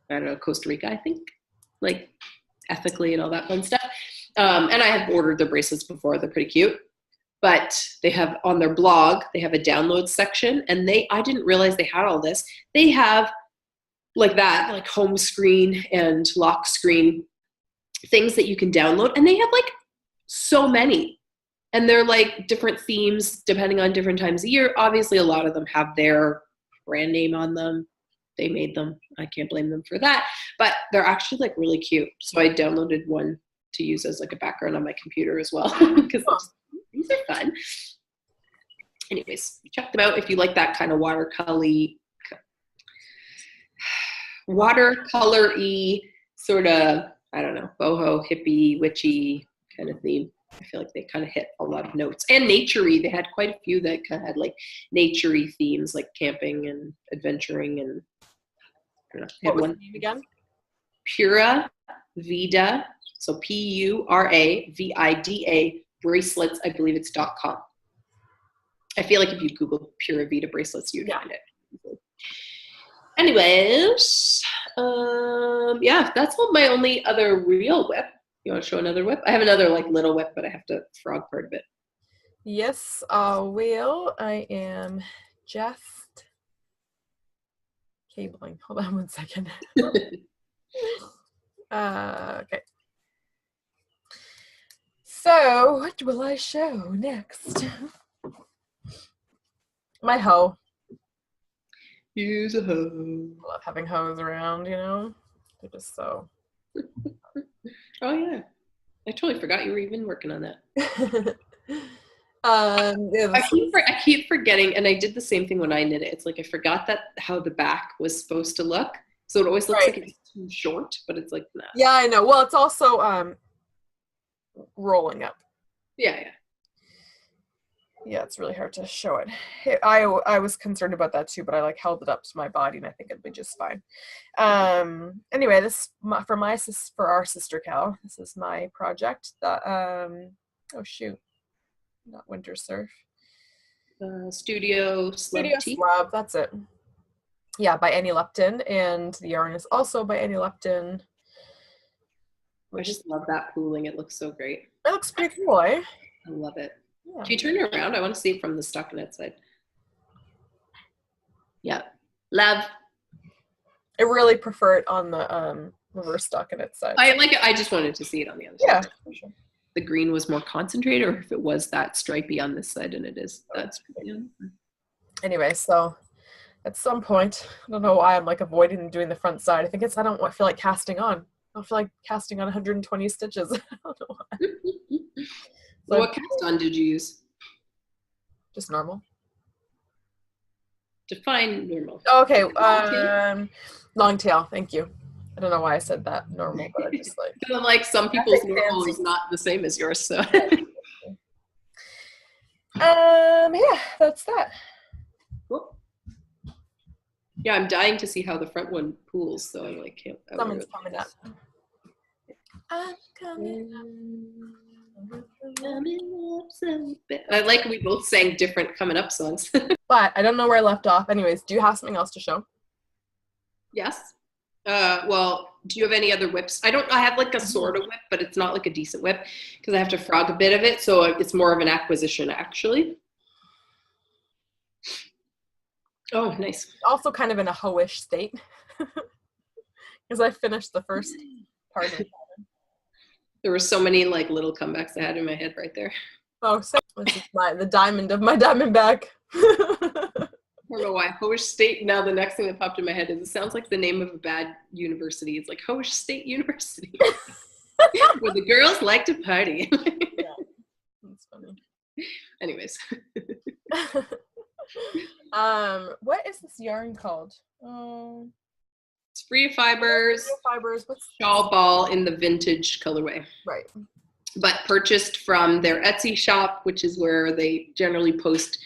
I don't know, Costa Rica, I think. Like ethically and all that fun stuff. And I have ordered their bracelets before. They're pretty cute. But they have on their blog, they have a download section. And I didn't realize they had all this. They have like that, like home screen and lock screen things that you can download. And they have like so many. And they're like different themes depending on different times of year. Obviously, a lot of them have their brand name on them. They made them. I can't blame them for that. But they're actually like really cute. So I downloaded one to use as like a background on my computer as well. Because these are fun. Anyways, check them out if you like that kind of watercolor-y sort of, I don't know, boho, hippie, witchy kind of theme. I feel like they kind of hit a lot of notes. And nature-y. They had quite a few that kind of had like nature-y themes, like camping and adventuring and I don't know. What was the name again? Pura Vida. So PURAVIDA bracelets. I believe it's .com. I feel like if you Google Pura Vida bracelets, you'd find it. Anyways, yeah, that's my only other real whip. You want to show another whip? I have another like little whip, but I have to frog part of it. Yes, I will. I am just cabling. Hold on 1 second. Okay. So, what will I show next? My hoe. Use a hoe. I love having hoes around, They're just so... Oh, yeah. I totally forgot you were even working on that. Yeah, I keep forgetting, and I did the same thing when I knit it. It's like I forgot that how the back was supposed to look. So it always looks like it's too short, but it's like, nah. Yeah, I know. Well, it's also rolling up. Yeah. Yeah, it's really hard to show it. I was concerned about that too, but I like held it up to my body, and I think it'd be just fine. Anyway, this for our sister cow. This is my project. Oh shoot, not Winter Surf. Studio Slab. That's it. Yeah, by Annie Lupton, and the yarn is also by Annie Lupton. I just love that pooling. It looks so great. It looks pretty cool, eh? I love it. Yeah. Can you turn it around? I want to see it from the stockinette side. Yeah. Love. I really prefer it on the reverse stockinette side. I like it. I just wanted to see it on the other side. Yeah, for sure. The green was more concentrated, or if it was that stripy on this side, and it is. That's Anyway, so at some point, I don't know why I'm like avoiding doing the front side. I think I don't feel like casting on. I don't feel like casting on 120 stitches. I don't know why. So what cast on did you use? Just normal. Define normal. Okay, Long long tail. Thank you. I don't know why I said that normal, but I just like. Because I'm like, some people's normal is not the same as yours, so. Yeah, that's that. Cool. Yeah, I'm dying to see how the front one pools, so I'm like, can't. Someone's coming up. I'm coming up. I like we both sang different coming up songs. But I don't know where I left off. Anyways, do you have something else to show? Yes. Well, do you have any other whips? I have like a sort of whip, but it's not like a decent whip because I have to frog a bit of it. So it's more of an acquisition, actually. Oh, nice. Also kind of in a hoe-ish state because I finished the first part of it. There were so many like little comebacks I had in my head right there. Oh, so this is the diamond of my diamondback. I don't know why. Hoish State, now the next thing that popped in my head is it sounds like the name of a bad university. It's like Hoish State University. Where the girls like to party. Yeah, that's funny. Anyways. What is this yarn called? It's Free Fibers. What's shawl ball in the vintage colorway. Right. But purchased from their Etsy shop, which is where they generally post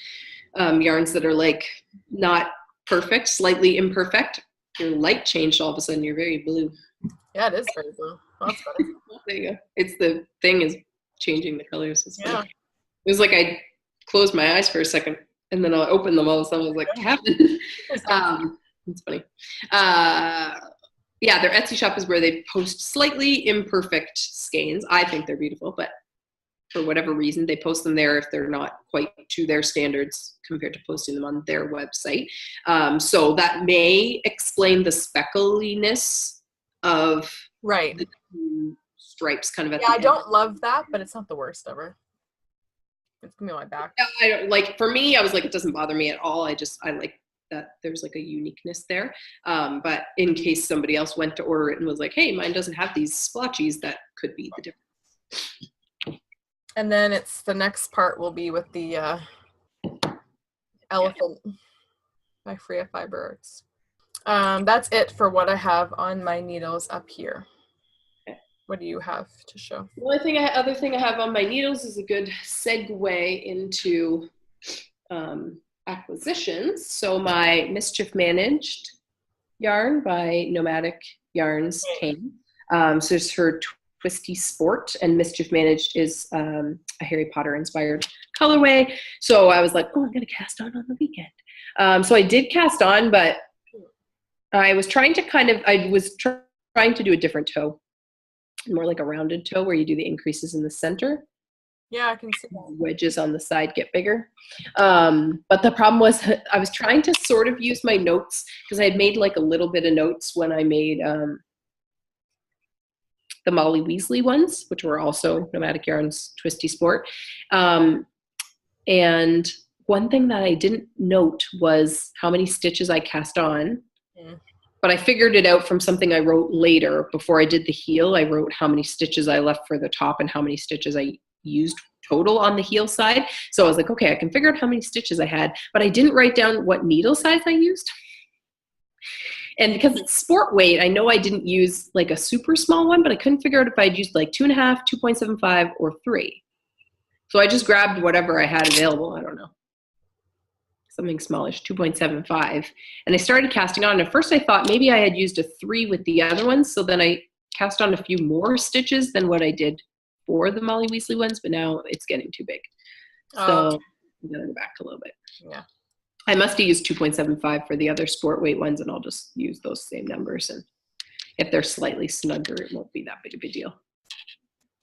yarns that are like not perfect, slightly imperfect. Your light changed all of a sudden. You're very blue. Yeah, it is very blue. Oh, that's funny. There you go. It's the thing is changing the colors. It's yeah. It was like I closed my eyes for a second and then I opened them all of a sudden. I was like, Kevin. It's funny. Yeah, their Etsy shop is where they post slightly imperfect skeins. I think they're beautiful, but for whatever reason, they post them there if they're not quite to their standards compared to posting them on their website. So that may explain the speckliness of right. the stripes kind of at the the end. end. I don't love that, but it's not the worst ever. It's gonna be on my back. I don't, like, for me, I was like, it doesn't bother me at all. I like that there's like a uniqueness there. But in case somebody else went to order it and was like, hey, mine doesn't have these splotchies, that could be the difference. And then it's the next part will be with the Elephant by Freya Fiber Arts. That's it for what I have on my needles up here. Okay. What do you have to show? The only other thing I have on my needles is a good segue into acquisitions. So my Mischief Managed yarn by Nomadic Yarns came. So it's her Twisty Sport, and Mischief Managed is a Harry Potter inspired colorway. So I was like, oh, I'm gonna cast on the weekend. So I did cast on, but I was trying to trying to do a different toe, more like a rounded toe where you do the increases in the center. Yeah, I can see that. Wedges on the side get bigger. But the problem was I was trying to sort of use my notes because I had made like a little bit of notes when I made the Molly Weasley ones, which were also Nomadic Yarns Twisty Sport. And one thing that I didn't note was how many stitches I cast on. But I figured it out from something I wrote later. Before I did the heel, I wrote how many stitches I left for the top and how many stitches I used total on the heel side. So I was like, okay, I can figure out how many stitches I had, but I didn't write down what needle size I used. And because it's sport weight, I know I didn't use like a super small one, but I couldn't figure out if I'd used like 2.5, 2.75, or 3. So I just grabbed whatever I had available. I don't know. Something smallish, 2.75. And I started casting on. At first I thought maybe I had used a 3 with the other ones. So then I cast on a few more stitches than what I did for the Molly Weasley ones, but now it's getting too big. So I'm going to go back a little bit. Yeah. I must have used 2.75 for the other sport weight ones, and I'll just use those same numbers. And if they're slightly snugger, it won't be that big of a deal.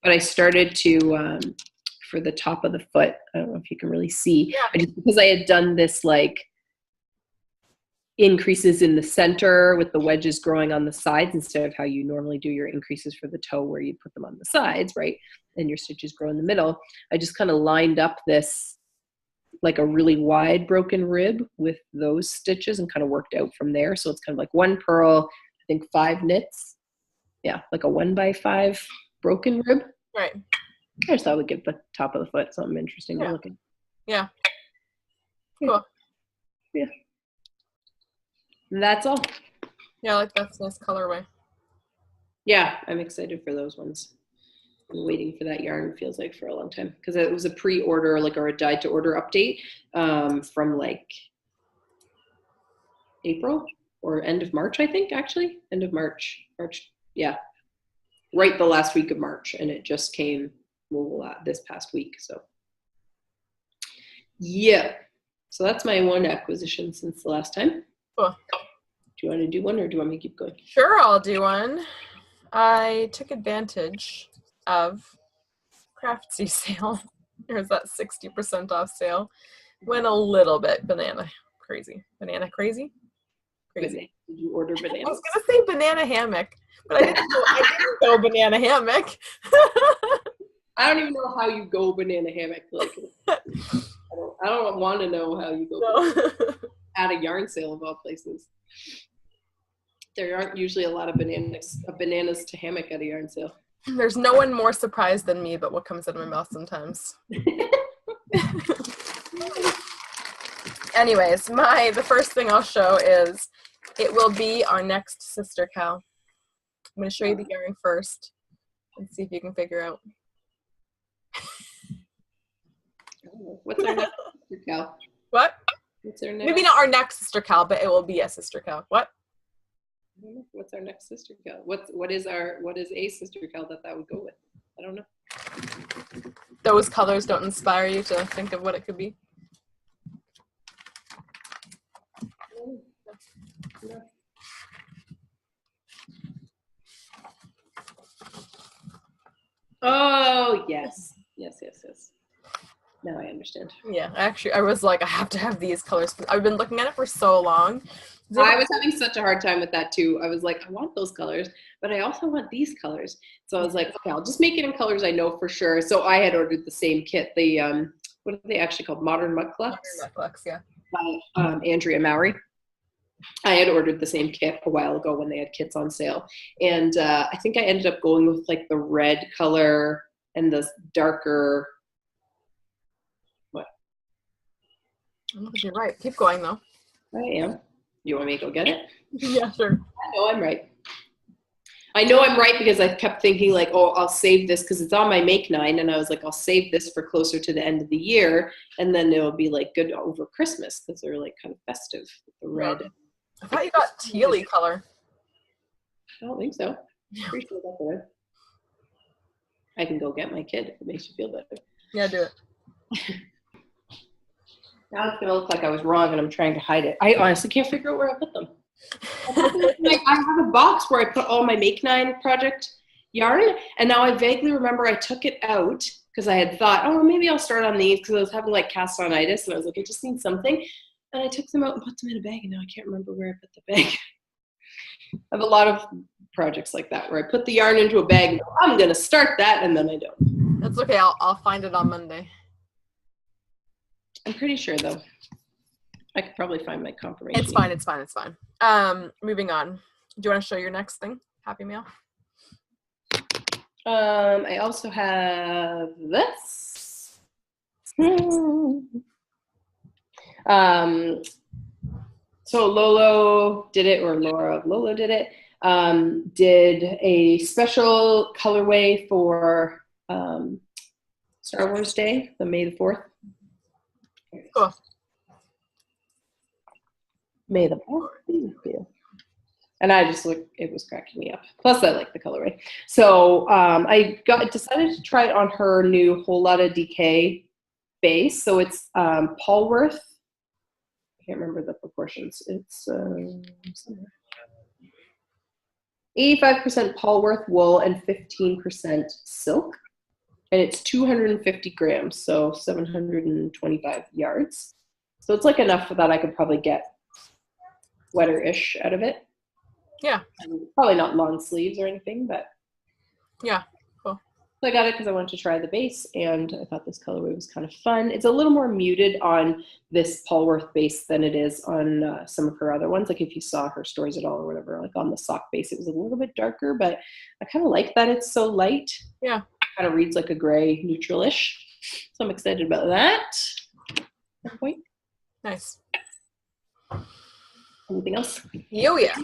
But I started to, for the top of the foot, I don't know if you can really see, because I had done this like increases in the center with the wedges growing on the sides instead of how you normally do your increases for the toe where you put them on the sides, right? And your stitches grow in the middle. I just kind of lined up this like a really wide broken rib with those stitches and kind of worked out from there. So it's kind of like 1 purl, I think 5 knits. Yeah, like a 1x5 broken rib. Right. I just thought I would give the top of the foot something interesting to look at. Yeah. Cool. Yeah. That's all. Yeah, I like that's a nice colorway. Yeah, I'm excited for those ones. I'm waiting for that yarn, feels like, for a long time, because it was a pre-order, like, or a dyed to order update from like April or end of March, I think, actually. End of March. Yeah. Right the last week of March, and it just came this past week. So yeah. So that's my one acquisition since the last time. Cool. Do you want to do one, or do you want me to keep going? Sure, I'll do one. I took advantage of Craftsy sale. There's that 60% off sale. Went a little bit banana crazy. Banana crazy? Crazy. Did you order I bananas? was gonna say banana hammock, but I didn't go banana hammock. I don't even know how you go banana hammock. Like, I don't want to know how you go at a yarn sale of all places. There aren't usually a lot of bananas to hammock at a yarn sale. There's no one more surprised than me, but what comes out of my mouth sometimes. Anyways, the first thing I'll show is, it will be our next sister cow. I'm going to show you the yarn first and see if you can figure out. What's our next sister cow? What? What's our next? Maybe not our next sister cow, but it will be a sister cow. What? What's our next sister cow? What is a sister cow that would go with? I don't know. Those colors don't inspire you to think of what it could be? No. Oh, yes. Yes. Now I understand. Yeah, actually, I was like, I have to have these colors. I've been looking at it for so long. I was having such a hard time with that too. I was like, I want those colors, but I also want these colors. So I was like, okay, I'll just make it in colors I know for sure. So I had ordered the same kit, the what are they actually called? Modern Mucklucks? Modern Mucklucks, yeah. By Andrea Mowry. I had ordered the same kit a while ago when they had kits on sale. And I think I ended up going with like the red color and the darker, what? I don't think you're right. Keep going though. I am. You want me to go get it? Yeah, sure. I know I'm right. I know I'm right because I kept thinking like, oh, I'll save this because it's on my make 9. And I was like, I'll save this for closer to the end of the year. And then it'll be like good over Christmas because they're like kind of festive with the red. I thought you got tealy color. I don't think so. I'm pretty sure that's the red. I can go get my kid if it makes you feel better. Yeah, do it. Now it's going to look like I was wrong and I'm trying to hide it. I honestly can't figure out where I put them. I have a box where I put all my Make 9 project yarn, and now I vaguely remember I took it out because I had thought, oh, maybe I'll start on these because I was having like cast-on-itis, and I was like, I just need something. And I took them out and put them in a bag, and now I can't remember where I put the bag. I have a lot of projects like that where I put the yarn into a bag and go, I'm going to start that, and then I don't. That's okay. I'll find it on Monday. I'm pretty sure, though. I could probably find my confirmation. It's fine. Moving on. Do you want to show your next thing? Happy Mail? I also have this. So Lolo did it, or Lolo did it. Did a special colorway for Star Wars Day, the May the 4th. Cool. May the 4th. And I just looked, it was cracking me up. Plus I like the colorway. So I decided to try it on her new Whole Lotta DK base. So it's Polworth. I can't remember the proportions. It's 85% Polworth wool and 15% silk. And it's 250 grams, so 725 yards. So it's like enough that I could probably get sweater-ish out of it. Yeah. Probably not long sleeves or anything, but yeah, cool. So I got it because I wanted to try the base, and I thought this colorway was kind of fun. It's a little more muted on this Polworth base than it is on some of her other ones. Like if you saw her stories at all or whatever, like on the sock base, it was a little bit darker, but I kind of like that it's so light. Yeah. Kind of reads like a gray neutral-ish. So I'm excited about that. Nice. Anything else? Yo, yeah.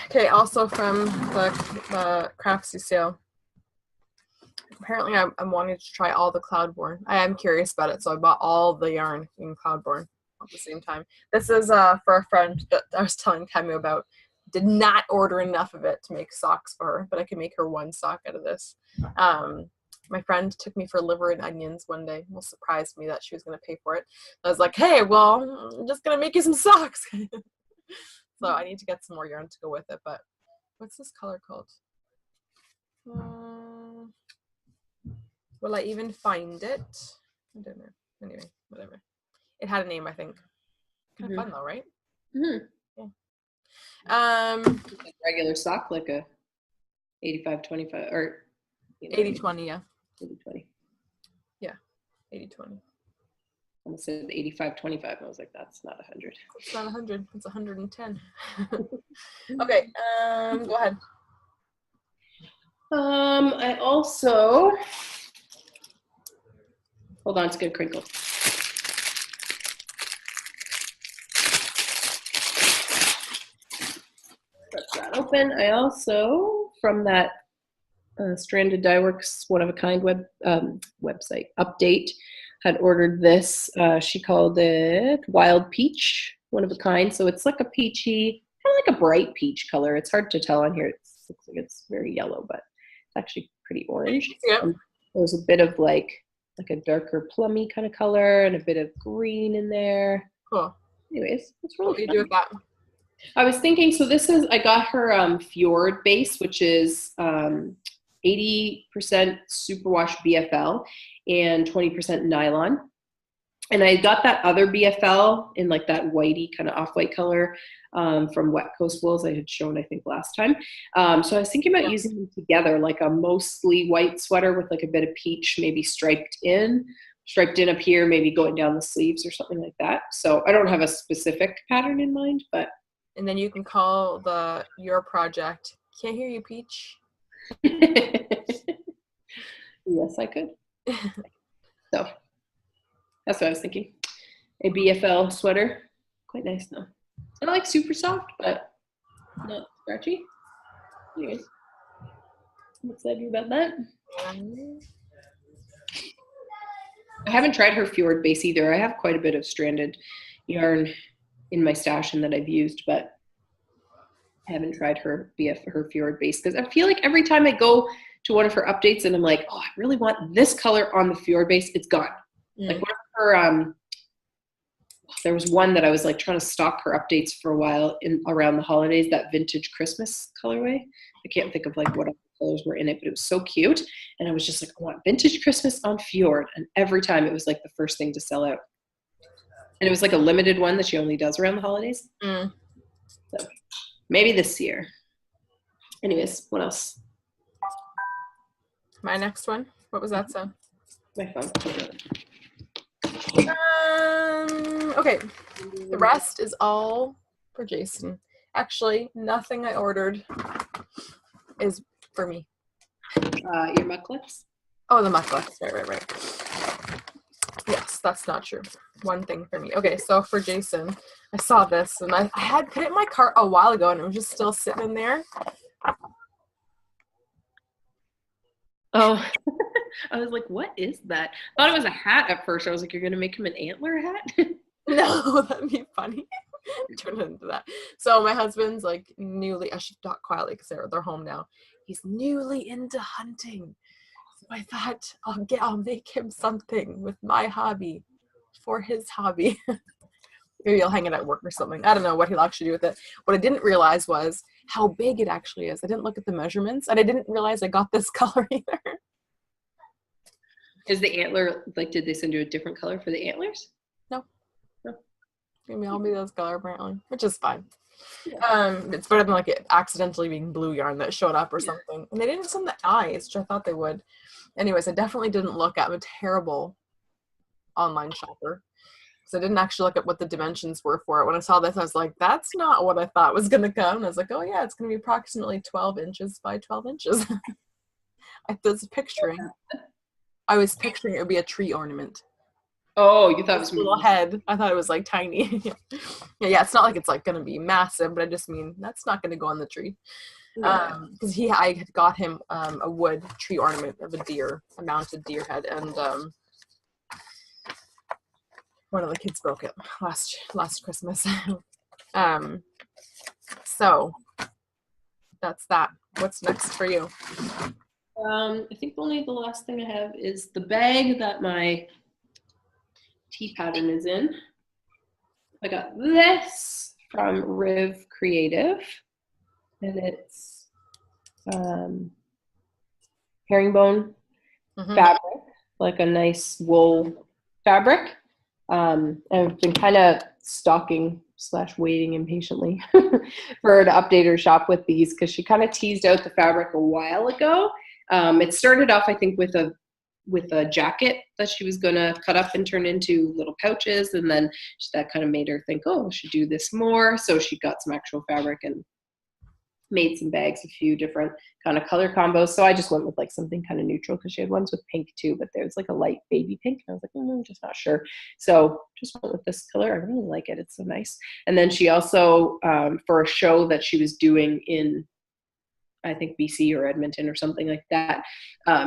Okay, also from the Craftsy sale. Apparently, I'm wanting to try all the Cloudborne. I am curious about it, so I bought all the yarn in Cloudborne at the same time. This is for a friend that I was telling Camu about. Did not order enough of it to make socks for her, but I can make her one sock out of this. My friend took me for liver and onions one day. Well, surprised me that she was going to pay for it. I was like, hey, well, I'm just going to make you some socks. So I need to get some more yarn to go with it, but what's this color called? Will I even find it? I don't know. Anyway, whatever. It had a name, I think. Kind of fun though, right? Mm-hmm. Yeah. Regular sock, like a 85-25 or 80-20, yeah. 80-20. Yeah, 80-20. I almost said 85-25. I was like, that's not 100. It's not 100. It's 110. Okay. Go ahead. I also, hold on, it's gonna crinkle. Press that open. I also, from that Stranded Dye Works one of a kind website update, had ordered this. She called it Wild Peach, one of a kind. So it's like a peachy, kind of like a bright peach color. It's hard to tell on here. It looks like it's very yellow, but it's actually pretty orange. Yep. There's a bit of like a darker plummy kind of color and a bit of green in there. Cool. Anyways, it's really What do you fun. do with that? I was thinking, so this is, I got her Fjord base, which is 80% superwash BFL and 20% nylon. And I got that other BFL in like that whitey kind of off-white color from Wet Coast Wools I had shown, I think, last time. So I was thinking about using them together, like a mostly white sweater with like a bit of peach, maybe striped in up here, maybe going down the sleeves or something like that. So I don't have a specific pattern in mind, but. And then you can call your project, Can't Hear You, Peach. Yes, I could. So that's what I was thinking. A BFL sweater. Quite nice though. I like super soft, but not scratchy. Anyways, I'm excited about that. I haven't tried her Fjord base either. I have quite a bit of stranded yarn in my stash and that I've used, but I haven't tried her Fjord base because I feel like every time I go to one of her updates and I'm like, oh, I really want this color on the Fjord base, it's gone. Like one of her, there was one that I was like trying to stock her updates for a while around the holidays, that vintage Christmas colorway. I can't think of like what other colors were in it, but it was so cute. And I was just like, I want vintage Christmas on Fjord. And every time it was like the first thing to sell out. And it was like a limited one that she only does around the holidays. So maybe this year. Anyways, what else? My next one. What was that sound? My phone. Okay. The rest is all for Jason. Actually, nothing I ordered is for me. Your mucklets? Oh, the mucklets. Right. Yes, that's not true. One thing for me. Okay, so for Jason, I saw this and I had put it in my cart a while ago and it was just still sitting in there. Oh, I was like, what is that? I thought it was a hat at first. I was like, you're going to make him an antler hat? No, that'd be funny. Turn it into that. So my husband's like newly, I should talk quietly because they're home now. He's newly into hunting. So I thought I'll make him something with my hobby for his hobby. Maybe I'll hang it at work or something. I don't know what he'll actually do with it. What I didn't realize was how big it actually is. I didn't look at the measurements and I didn't realize I got this color either. Is the antler, like, did they send you a different color for the antlers? No. Maybe I'll be this color apparently, which is fine. Yeah. It's better than like it accidentally being blue yarn that showed up or something. And they didn't send the eyes, which I thought they would. Anyways, I definitely didn't look at. I'm a terrible online shopper. So I didn't actually look at what the dimensions were for it. When I saw this, I was like, that's not what I thought was going to come. And I was like, oh yeah, it's going to be approximately 12 inches by 12 inches. I was picturing it would be a tree ornament. Oh, you thought it was This little head. I thought it was like tiny. Yeah, it's not like it's like gonna be massive, but I just mean that's not gonna go on the tree. Yeah. Because I had got him a wood tree ornament of a mounted deer head, and one of the kids broke it last Christmas. So that's that. What's next for you? I think only the last thing I have is the bag that my tea pattern is in. I got this from Riv Creative, and it's herringbone fabric, like a nice wool fabric. I've been kind of stalking / waiting impatiently for her to update her shop with these, because she kind of teased out the fabric a while ago. It started off, I think, with a jacket that she was gonna cut up and turn into little pouches, and then that kind of made her think, oh, I should do this more. So she got some actual fabric and made some bags, a few different kind of color combos. So I just went with like something kind of neutral, because she had ones with pink too, but there's like a light baby pink, and I was like, I'm just not sure. So just went with this color. I really like it. It's so nice. And then she also, for a show that she was doing in, I think, BC or Edmonton or something like that,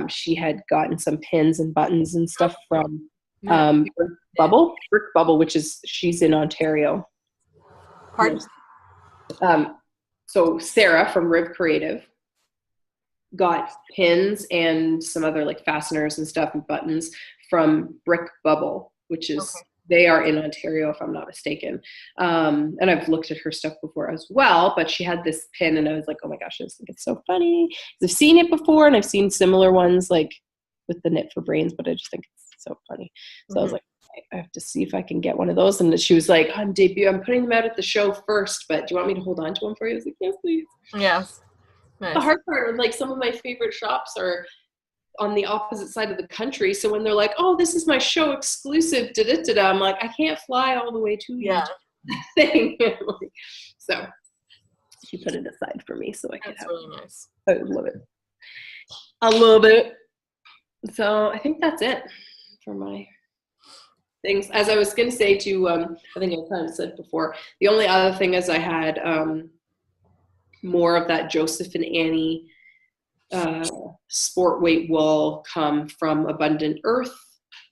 she had gotten some pins and buttons and stuff from Brick Bubble, which is, she's in Ontario. Pardon? So Sarah from Riv Creative got pins and some other like fasteners and stuff and buttons from Brick Bubble, which is, they are in Ontario, if I'm not mistaken. And I've looked at her stuff before as well, but she had this pin, and I was like, oh my gosh, I just think it's so funny. I've seen it before, and I've seen similar ones like with the Knit for Brains, but I just think it's so funny. So I was like, I have to see if I can get one of those. And she was like, on debut, I'm putting them out at the show first, but do you want me to hold on to them for you? I was like, yes, please. Yes. Nice. The hard part, like, some of my favorite shops are on the opposite side of the country. So when they're like, oh, this is my show exclusive, I'm like, I can't fly all the way to you. Thing. So she put it aside for me so I could have it. Really nice. I love it. I love it. So I think that's it for my things. As I was going to say to, I think I kind of said before, the only other thing is I had more of that Joseph and Annie sport weight wool come from Abundant Earth,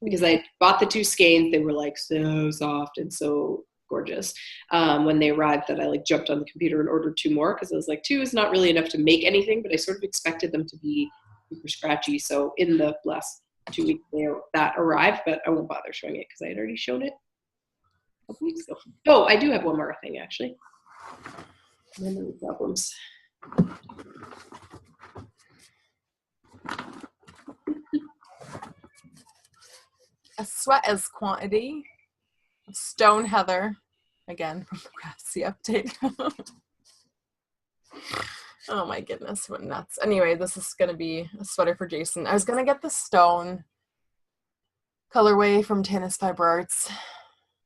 because I bought the 2 skeins. They were like so soft and so gorgeous when they arrived, that I like jumped on the computer and ordered 2 more, because I was like, 2 is not really enough to make anything, but I sort of expected them to be super scratchy. So in the last 2 weeks that arrived, but I won't bother showing it because I had already shown it a couple weeks ago. Oh, I do have one more thing actually. Memory problems. A sweat as quantity. Stone Heather, again from the Craftsy update. Oh my goodness, what nuts. Anyway, this is gonna be a sweater for Jason. I was gonna get the stone colorway from Tennis Fiber Arts.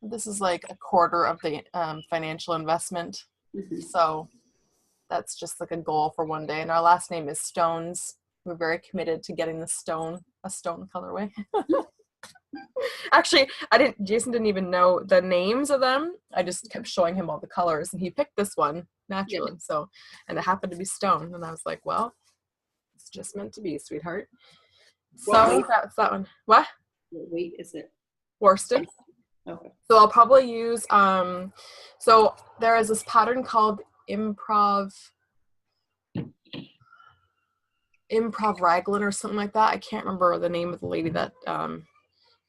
This is like a quarter of the financial investment. So that's just like a goal for one day. And our last name is Stones. We're very committed to getting a stone colorway. Actually, Jason didn't even know the names of them. I just kept showing him all the colors, and he picked this one naturally. So, and it happened to be stone. And I was like, well, it's just meant to be, sweetheart. So that's that one. What weight is it? Worsted. Okay. So I'll probably use, so there is this pattern called Improv Raglan or something like that. I can't remember the name of the lady that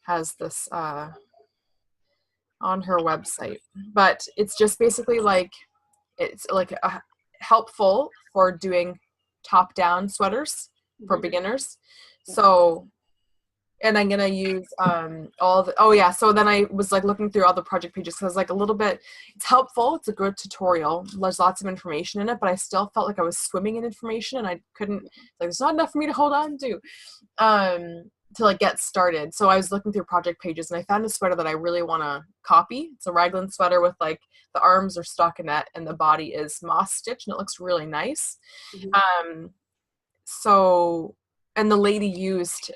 has this on her website, but it's just basically like, it's like helpful for doing top-down sweaters for beginners. So, and I'm gonna use so then I was like looking through all the project pages, because like a little bit, it's helpful, it's a good tutorial, there's lots of information in it, but I still felt like I was swimming in information, and I couldn't, like, there's not enough for me to hold on to like get started. So I was looking through project pages, and I found a sweater that I really want to copy. It's a raglan sweater with like the arms are stockinette and the body is moss stitch, and it looks really nice. So And the lady used,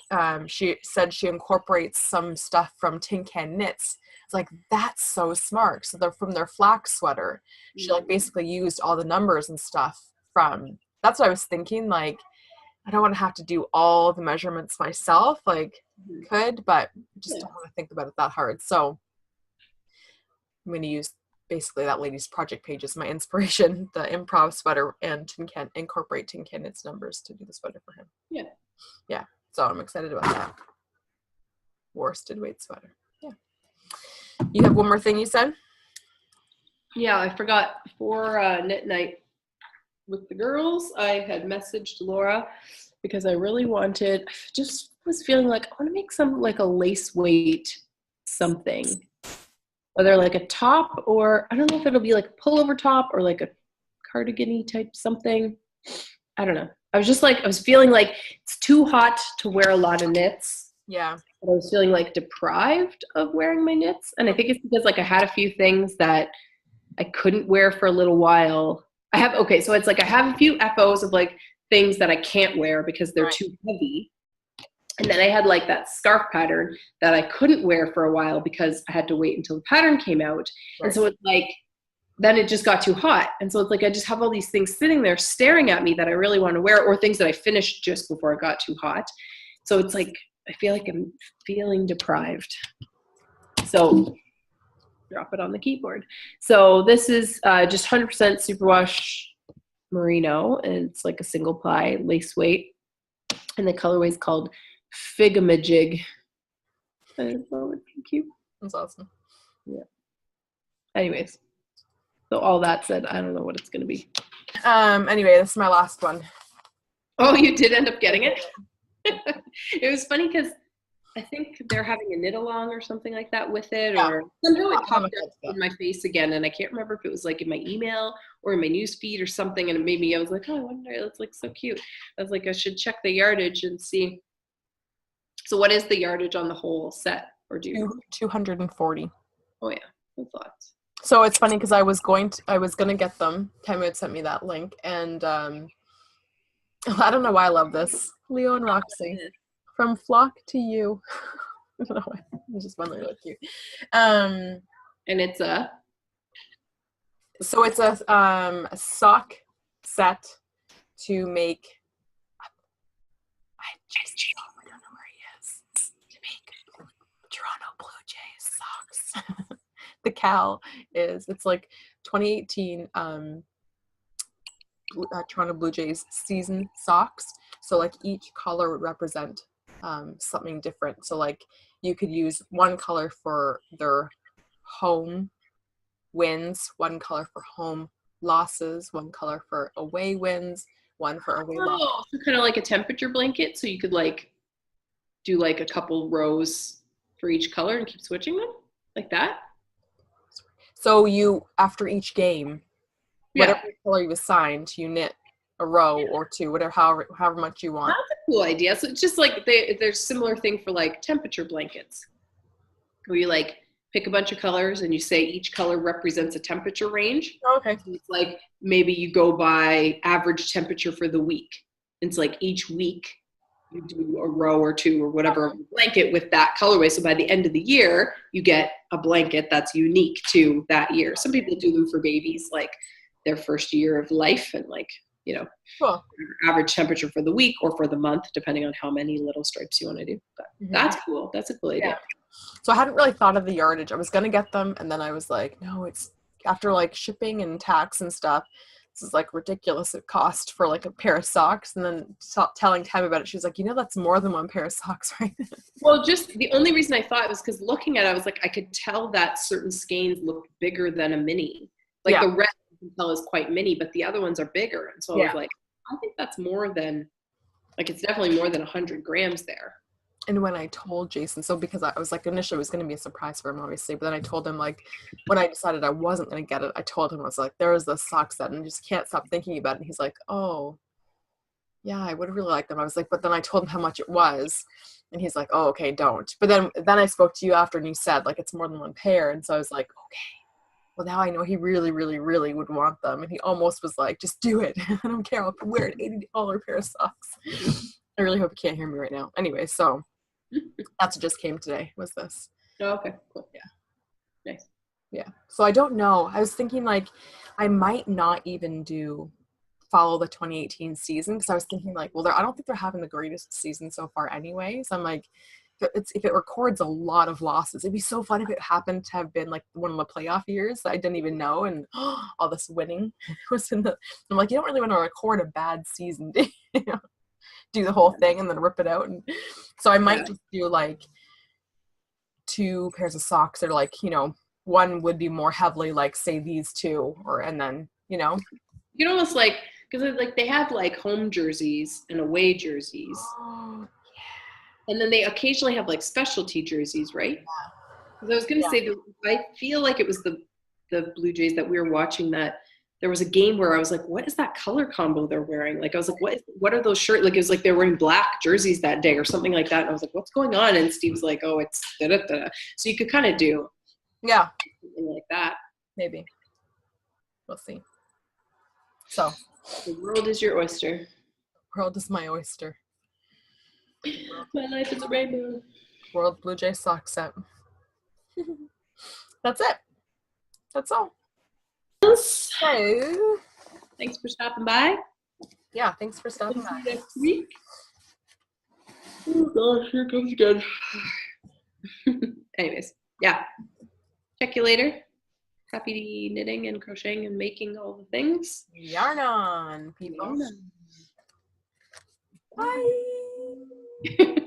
she said she incorporates some stuff from Tin Can Knits. It's like, that's so smart. So they're from their flax sweater. She like basically used all the numbers and stuff from, that's what I was thinking. Like, I don't want to have to do all the measurements myself. Like, could, but just don't want to think about it that hard. So I'm going to use basically that lady's project page as my inspiration, the improv sweater, and incorporate Tin Can Knits numbers to do the sweater for him. Yeah, so I'm excited about that. Worsted weight sweater. Yeah. You have one more thing you said? Yeah, I forgot for knit night with the girls, I had messaged Laura because I really wanted, I just was feeling like I want to make some like a lace weight something. Whether like a top, or I don't know if it'll be like a pullover top or like a cardigan-y type something. I don't know. I was just like, I was feeling like it's too hot to wear a lot of knits. Yeah. But I was feeling like deprived of wearing my knits. And I think it's because like I had a few things that I couldn't wear for a little while. So it's like I have a few FOs of like things that I can't wear because they're too heavy. And then I had like that scarf pattern that I couldn't wear for a while because I had to wait until the pattern came out. And so it's like, then it just got too hot. And so it's like I just have all these things sitting there staring at me that I really want to wear, or things that I finished just before it got too hot. So it's like I feel like I'm feeling deprived. So drop it on the keyboard. So this is just 100% superwash merino, and it's like a single ply lace weight. And the colorway is called Figamajig. I thought it's cute. That's awesome. Yeah. Anyways. So all that said, I don't know what it's going to be. Anyway, this is my last one. Oh, you did end up getting it? It was funny because I think they're having a knit along or something like that with it. Yeah. Or somehow it popped up in my face again. And I can't remember if it was like in my email or in my news feed or something. And it made me, I was like, oh, I wonder, it's like so cute. I was like, I should check the yardage and see. So what is the yardage on the whole set? Or do you? 240. Oh yeah, that's lots. So it's funny because I was gonna get them. Tammy had sent me that link, and I don't know why I love this. Leo and Roxy from Flock to You. I don't know why. It's just fun, really cute. And it's a. So it's a sock set to make. I don't know where he is. To make Toronto Blue Jays socks. The cal it's like 2018 Toronto Blue Jays season socks. So like each color would represent something different. So like you could use one color for their home wins, one color for home losses, one color for away wins, one for away losses. So kind of like a temperature blanket. So you could like do like a couple rows for each color and keep switching them like that. So you, after each game, whatever color you assigned, you knit a row or two, whatever, however much you want. That's a cool idea. So it's just like there's similar thing for like temperature blankets, where you like pick a bunch of colors and you say each color represents a temperature range. Okay. So it's like maybe you go by average temperature for the week. It's like each week you do a row or two or whatever blanket with that colorway. So by the end of the year, you get a blanket that's unique to that year. Some people do them for babies, like their first year of life, and like, you know, cool. Average temperature for the week or for the month, depending on how many little stripes you want to do. But that's cool. That's a cool idea. Yeah. So I hadn't really thought of the yardage. I was going to get them, and then I was like, no, it's after like shipping and tax and stuff. This is like ridiculous cost for like a pair of socks. And then telling Tammy about it, she was like, you know, that's more than one pair of socks, right? Well, just the only reason I thought was because looking at it, I was like, I could tell that certain skeins look bigger than a mini. Like the red you can tell is quite mini, but the other ones are bigger. And so I was like, I think that's more than, like, it's definitely more than 100 grams there. And when I told Jason, so because I was like, initially it was going to be a surprise for him, obviously, but then I told him, like, when I decided I wasn't going to get it, I told him, I was like, there is this sock set, and I just can't stop thinking about it. And he's like, oh, yeah, I would really like them. I was like, but then I told him how much it was, and he's like, oh, okay, don't. But then I spoke to you after, and you said, like, it's more than one pair, and so I was like, okay, well, now I know he really, really, really would want them, and he almost was like, just do it. I don't care, I'll wear an $80 pair of socks. I really hope you can't hear me right now. Anyway, so that's what just came today, was this. Oh, okay, cool. Yeah. Nice. Yeah. So I don't know. I was thinking like I might not even follow the 2018 season because I was thinking like, well, I don't think they're having the greatest season so far anyway. So I'm like, if it records a lot of losses, it'd be so fun if it happened to have been like one of the playoff years that I didn't even know, and all this winning was in the. I'm like, you don't really want to record a bad season, do you? Do the whole thing and then rip it out, and so I might just do like 2 pairs of socks, or like, one would be more heavily like say these 2, and then you can almost like, because like they have like home jerseys and away jerseys. Oh, and then they occasionally have like specialty jerseys, right? Because I was going to say that I feel like it was the Blue Jays that we were watching, that there was a game where I was like, what is that color combo they're wearing? Like I was like, what are those shirts? Like it was like they were wearing black jerseys that day or something like that. And I was like, what's going on? And Steve was like, oh, it's da-da-da. So you could kind of do something like that. Maybe. We'll see. So the world is your oyster. World is my oyster. My life is a rainbow. World Blue Jay sock set. That's it. That's all. So, thanks for stopping by. Yeah, thanks for stopping by. Next week. Oh gosh, here comes again. Anyways, yeah. Check you later. Happy knitting and crocheting and making all the things. Yarn on, people. Yarn on. Bye.